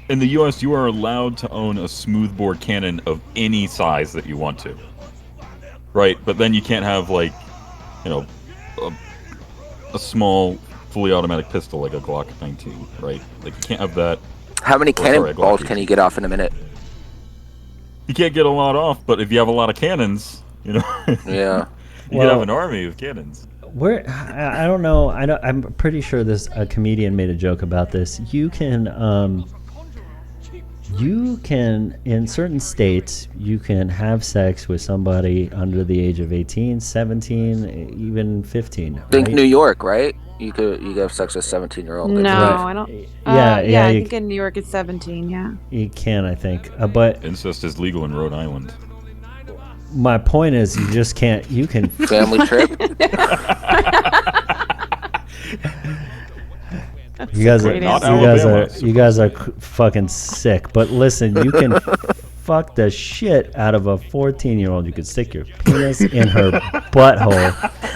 [SPEAKER 10] In the U.S., you are allowed to own a smoothbore cannon of any size that you want to. Right, but then you can't have a small, fully automatic pistol like a Glock 19. Right, you can't have that.
[SPEAKER 8] How many cannonballs can you get off in a minute?
[SPEAKER 10] You can't get a lot off, but if you have a lot of cannons,
[SPEAKER 8] yeah,
[SPEAKER 10] you can have an army of cannons.
[SPEAKER 7] I don't know. I'm pretty sure a comedian made a joke about this. You can in certain states, you can have sex with somebody under the age of 18, 17, even 15.
[SPEAKER 8] Think New York, right? You could have sex with a 17-year-old.
[SPEAKER 9] No,
[SPEAKER 7] right.
[SPEAKER 9] I don't.
[SPEAKER 7] Yeah.
[SPEAKER 9] I think in New York it's 17. Yeah.
[SPEAKER 7] You can, I think, but
[SPEAKER 10] incest is legal in Rhode Island.
[SPEAKER 7] My point is, you just can't. You can
[SPEAKER 8] family trip.
[SPEAKER 7] You guys are fucking sick. But listen, you can fuck the shit out of a 14-year-old. You could stick your penis in her butthole.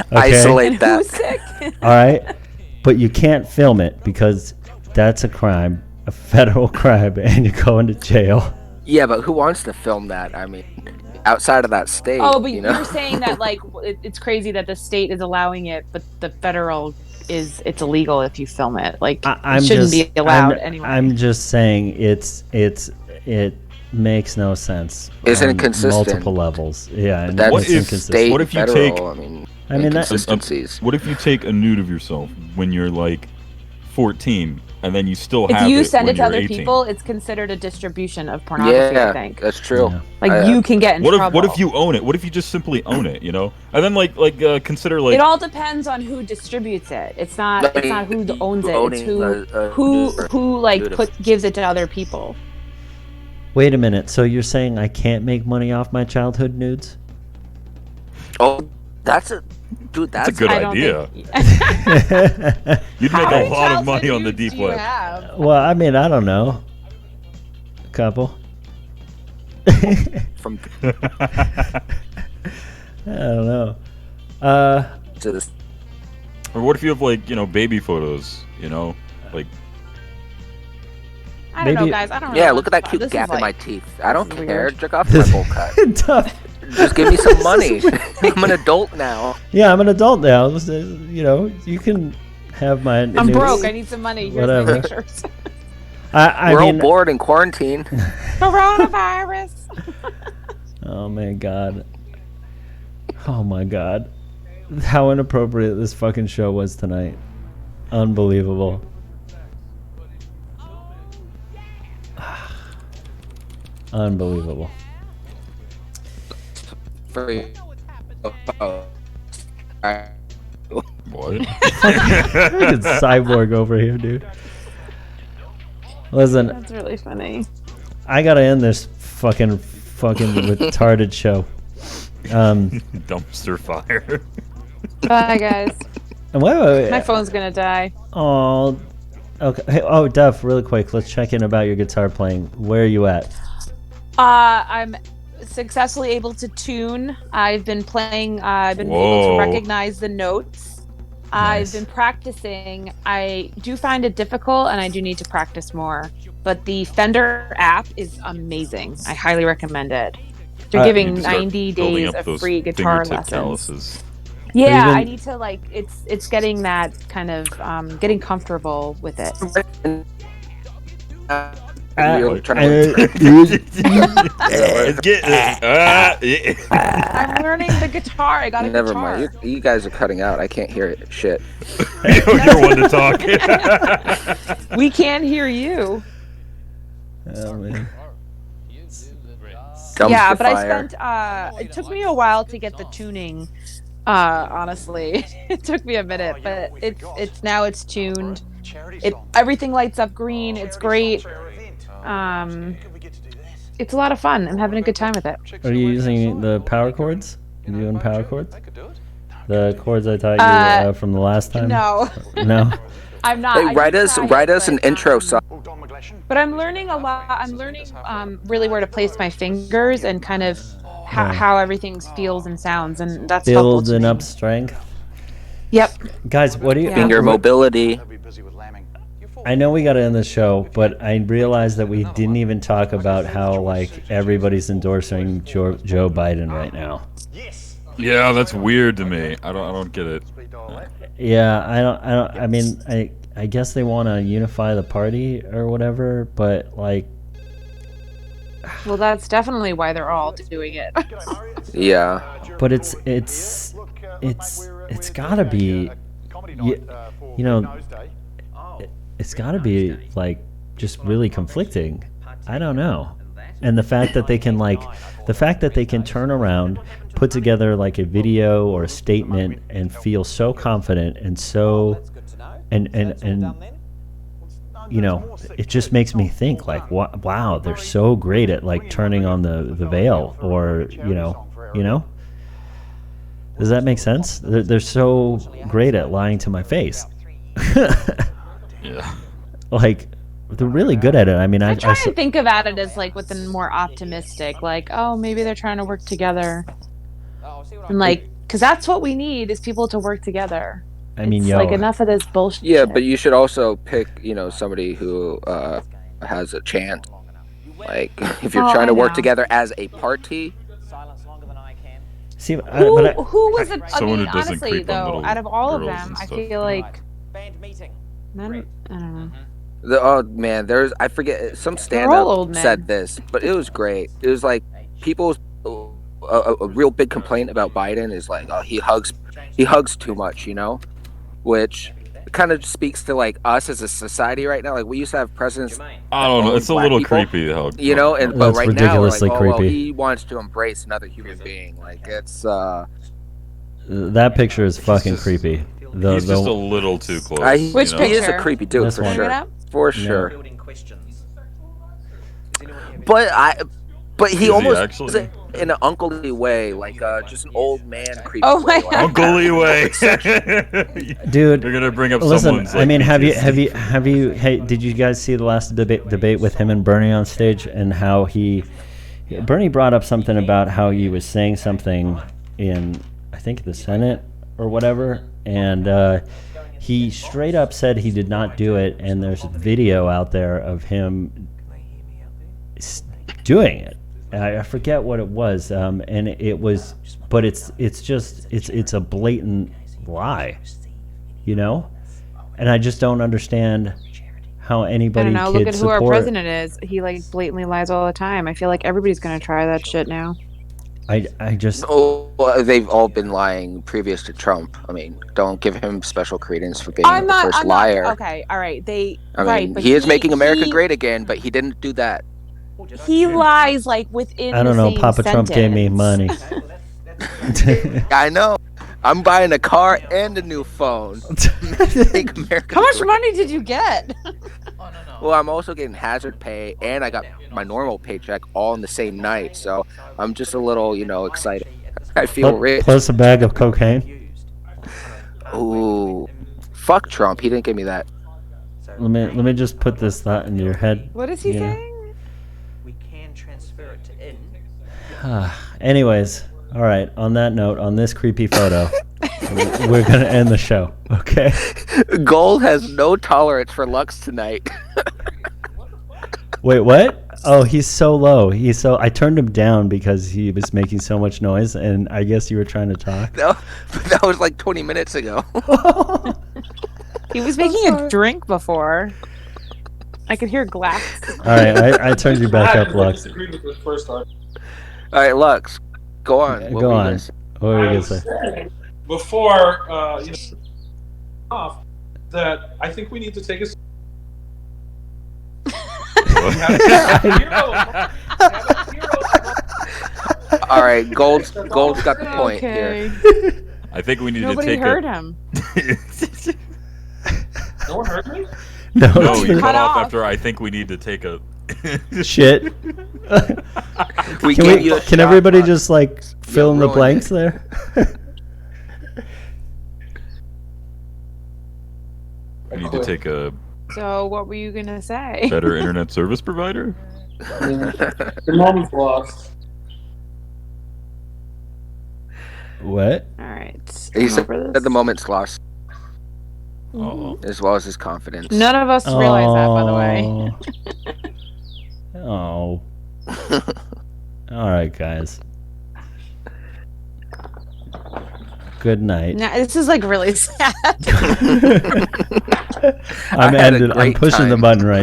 [SPEAKER 7] Okay?
[SPEAKER 8] Isolate that.
[SPEAKER 9] Who's sick?
[SPEAKER 7] All right, but you can't film it because that's a crime, a federal crime, and you're going to jail.
[SPEAKER 8] Yeah, but who wants to film that? I mean, outside of that state.
[SPEAKER 9] Oh, but you're saying that it's crazy that the state is allowing it, but the federal it's illegal if you film it. It shouldn't be allowed anyway.
[SPEAKER 7] I'm just saying it makes no sense.
[SPEAKER 8] It's inconsistent.
[SPEAKER 7] Multiple levels. Yeah, and
[SPEAKER 8] that's
[SPEAKER 10] what if
[SPEAKER 8] state,
[SPEAKER 10] what if you
[SPEAKER 8] federal,
[SPEAKER 10] take?
[SPEAKER 8] Inconsistencies.
[SPEAKER 10] What if you take a nude of yourself when you're 14, and then you still have it?
[SPEAKER 9] If you send it to other
[SPEAKER 10] 18?
[SPEAKER 9] people, it's considered a distribution of pornography. I think
[SPEAKER 8] that's true.
[SPEAKER 7] Yeah.
[SPEAKER 9] You can get in trouble.
[SPEAKER 10] What if you own it? What if you just simply own it? And then consider
[SPEAKER 9] It all depends on who distributes it. It's not who owns it. It's who gives it to other people.
[SPEAKER 7] Wait a minute. So you're saying I can't make money off my childhood nudes?
[SPEAKER 8] Oh, that's a
[SPEAKER 10] good idea. You'd make a lot of money on the deep web.
[SPEAKER 7] Well, I mean, I don't know. A couple.
[SPEAKER 8] From
[SPEAKER 7] I don't know.
[SPEAKER 10] Or what if you have baby photos?
[SPEAKER 9] I don't know, guys. I don't know.
[SPEAKER 8] Yeah, look at that cute gap in my teeth. I don't care. Jerk off my bowl cut. Just give me some money. I'm an adult now.
[SPEAKER 7] Yeah, I'm an adult now. You can have my.
[SPEAKER 9] I'm broke. I need some money. Here's
[SPEAKER 7] whatever.
[SPEAKER 9] my pictures.
[SPEAKER 8] We're all bored in quarantine.
[SPEAKER 9] Coronavirus.
[SPEAKER 7] Oh my god. Oh my god. How inappropriate this fucking show was tonight. Unbelievable. Unbelievable.
[SPEAKER 10] What?
[SPEAKER 7] Fucking cyborg over here, dude. Listen,
[SPEAKER 9] That's really funny.
[SPEAKER 7] I gotta end this fucking retarded show.
[SPEAKER 10] Dumpster fire.
[SPEAKER 9] Bye, guys.
[SPEAKER 7] And wait.
[SPEAKER 9] My phone's gonna die.
[SPEAKER 7] Oh, okay. Hey, oh, Duff, really quick. Let's check in about your guitar playing. Where are you at?
[SPEAKER 9] I'm successfully able to tune. I've been playing. I've been able to recognize the notes. I've been practicing. I do find it difficult, and I do need to practice more. But the Fender app is amazing. I highly recommend it. They're giving 90 days of free guitar lessons.
[SPEAKER 10] Calluses.
[SPEAKER 9] Yeah, I need to like. It's getting that kind of getting comfortable with it.
[SPEAKER 8] I'm
[SPEAKER 9] learning the guitar. I got a
[SPEAKER 8] Never
[SPEAKER 9] guitar.
[SPEAKER 8] mind. You guys are cutting out. I can't hear it. Shit.
[SPEAKER 10] You're one to talk.
[SPEAKER 9] We can't hear you.
[SPEAKER 7] Oh man.
[SPEAKER 9] Yeah, but I spent. It took me a while to get the tuning. Honestly, it took me a minute, but it's tuned. Everything lights up green. It's great. It's a lot of fun. I'm having a good time with it.
[SPEAKER 7] Are you using the power chords? Are you doing power chords? The chords I taught you from the last time?
[SPEAKER 9] No.
[SPEAKER 7] No?
[SPEAKER 9] I'm not.
[SPEAKER 8] Hey, write us an intro song.
[SPEAKER 9] But I'm learning a lot. I'm learning really where to place my fingers and kind of how everything feels and sounds, and that's
[SPEAKER 7] building up strength.
[SPEAKER 9] Yep.
[SPEAKER 7] Guys, what do you
[SPEAKER 8] finger mobility?
[SPEAKER 7] I know we got to end the show, but I realized that we didn't even talk about how like everybody's endorsing Joe Biden right now.
[SPEAKER 10] Yeah, that's weird to me. I don't get it.
[SPEAKER 7] Yeah, I don't. I mean, I guess they want to unify the party or whatever, but like.
[SPEAKER 9] Well, that's definitely why they're all doing it.
[SPEAKER 8] Yeah.
[SPEAKER 7] But it's gotta be, you know. It's got to be like just really conflicting. I don't know. And the fact that they can turn around, put together like a video or a statement and feel so confident and so and you know, it just makes me think like wow, they're so great at like turning on the veil, or you know. Does that make sense? They're so great at lying to my face.
[SPEAKER 10] Yeah.
[SPEAKER 7] Like, they're really good at it. I mean,
[SPEAKER 9] I try and think about it as like with a more optimistic, like, oh, maybe they're trying to work together, and like, because that's what we need is people to work together.
[SPEAKER 7] I mean,
[SPEAKER 9] like enough of this bullshit.
[SPEAKER 8] Yeah, but you should also pick, somebody who has a chance. Like, if you're trying to work together as a party.
[SPEAKER 7] See,
[SPEAKER 9] who was it? I mean, honestly, though, out of all of them, I feel like. I don't know.
[SPEAKER 8] Oh man, I forget, some stand-up said this, but it was great. It was like people's a real big complaint about Biden is like, oh, he hugs too much, which kind of speaks to like us as a society right now. Like we used to have presidents.
[SPEAKER 10] I don't know. It's a little creepy,
[SPEAKER 8] though. And but
[SPEAKER 7] that's
[SPEAKER 8] right now, like,
[SPEAKER 7] creepy.
[SPEAKER 8] well, he wants to embrace another human being. Like it's.
[SPEAKER 7] That picture is fucking creepy.
[SPEAKER 10] He's just a little too close.
[SPEAKER 9] Which picture?
[SPEAKER 8] He is a creepy dude,
[SPEAKER 7] This
[SPEAKER 8] for
[SPEAKER 7] one.
[SPEAKER 8] sure. For sure. But he almost does it in an uncle-y way, like just an old man creepy way.
[SPEAKER 9] My
[SPEAKER 10] uncle-y way.
[SPEAKER 7] Dude,
[SPEAKER 10] you're gonna bring up
[SPEAKER 7] listen,
[SPEAKER 10] someone's. Like,
[SPEAKER 7] I mean, hey, did you guys see the last debate with him and Bernie on stage, and how Bernie brought up something about how he was saying something in, I think, the Senate or whatever, and he straight up said he did not do it, and there's a video out there of him doing it. I forget what it was, and it was, but it's a blatant lie, and I just don't understand how anybody
[SPEAKER 9] I don't know.
[SPEAKER 7] could
[SPEAKER 9] Look at who our president is. He like blatantly lies all the time. I feel like everybody's gonna try that shit now.
[SPEAKER 7] I just
[SPEAKER 8] they've all been lying previous to Trump. I mean, don't give him special credence for being the first liar.
[SPEAKER 9] Okay, all right.
[SPEAKER 8] But he is making America great again, but he didn't do that.
[SPEAKER 9] He lies like within.
[SPEAKER 7] I don't
[SPEAKER 9] the
[SPEAKER 7] know.
[SPEAKER 9] same
[SPEAKER 7] Papa Trump gave me money.
[SPEAKER 8] I know. I'm buying a car and a new phone. Make America
[SPEAKER 9] How much
[SPEAKER 8] great.
[SPEAKER 9] money did you get?
[SPEAKER 8] Well, I'm also getting hazard pay, and I got my normal paycheck all in the same night. So I'm just a little, excited. I feel rich.
[SPEAKER 7] Plus a bag of cocaine.
[SPEAKER 8] Ooh, fuck Trump. He didn't give me that.
[SPEAKER 7] Let me just put this thought into your head.
[SPEAKER 9] What is he
[SPEAKER 7] you know.
[SPEAKER 9] saying?
[SPEAKER 11] We can transfer it to in.
[SPEAKER 7] Anyways, all right. On that note, on this creepy photo, we're gonna end the show. Okay.
[SPEAKER 8] Gold has no tolerance for Lux tonight.
[SPEAKER 7] Wait, what? Oh, he's so low. I turned him down because he was making so much noise, and I guess you were trying to talk.
[SPEAKER 8] No, that was like 20 minutes ago.
[SPEAKER 9] He was making a drink before. I could hear glass.
[SPEAKER 7] All right, I turned you back up, Lux.
[SPEAKER 2] Disagreed with this first argument.
[SPEAKER 8] All right, Lux, go on.
[SPEAKER 7] Yeah,
[SPEAKER 8] What
[SPEAKER 7] go
[SPEAKER 8] were you
[SPEAKER 7] on.
[SPEAKER 8] gonna say?
[SPEAKER 7] What were you
[SPEAKER 2] I
[SPEAKER 7] gonna
[SPEAKER 2] was
[SPEAKER 7] say?
[SPEAKER 2] saying before off that I think we need to take a
[SPEAKER 8] All right, Gold's got the point here.
[SPEAKER 10] I think we need
[SPEAKER 9] Nobody
[SPEAKER 10] to take
[SPEAKER 9] heard
[SPEAKER 10] a...
[SPEAKER 9] him.
[SPEAKER 2] No one heard me?
[SPEAKER 7] No,
[SPEAKER 10] No, you
[SPEAKER 9] Cut
[SPEAKER 10] cut off
[SPEAKER 9] off.
[SPEAKER 10] after I think we need to take a...
[SPEAKER 7] shit.
[SPEAKER 8] We
[SPEAKER 7] Can,
[SPEAKER 8] gave you a
[SPEAKER 7] can
[SPEAKER 8] shot,
[SPEAKER 7] everybody
[SPEAKER 8] Lux.
[SPEAKER 7] just like fill in the
[SPEAKER 8] ruined
[SPEAKER 7] blanks
[SPEAKER 8] it.
[SPEAKER 7] there?
[SPEAKER 10] We need to take a
[SPEAKER 9] So what were you gonna say?
[SPEAKER 10] better internet service provider?
[SPEAKER 2] The moment's lost.
[SPEAKER 7] What?
[SPEAKER 9] All right.
[SPEAKER 8] He said
[SPEAKER 9] Remember
[SPEAKER 8] that the
[SPEAKER 9] this?
[SPEAKER 8] moment's lost,
[SPEAKER 10] Oh.
[SPEAKER 8] as well as his confidence.
[SPEAKER 9] None of us realize that, by the way.
[SPEAKER 7] Oh. All right, guys. Good night.
[SPEAKER 9] Nah, this is like really sad.
[SPEAKER 7] I'm
[SPEAKER 8] I had a
[SPEAKER 7] I'm
[SPEAKER 8] great
[SPEAKER 7] pushing the
[SPEAKER 8] time.
[SPEAKER 7] button right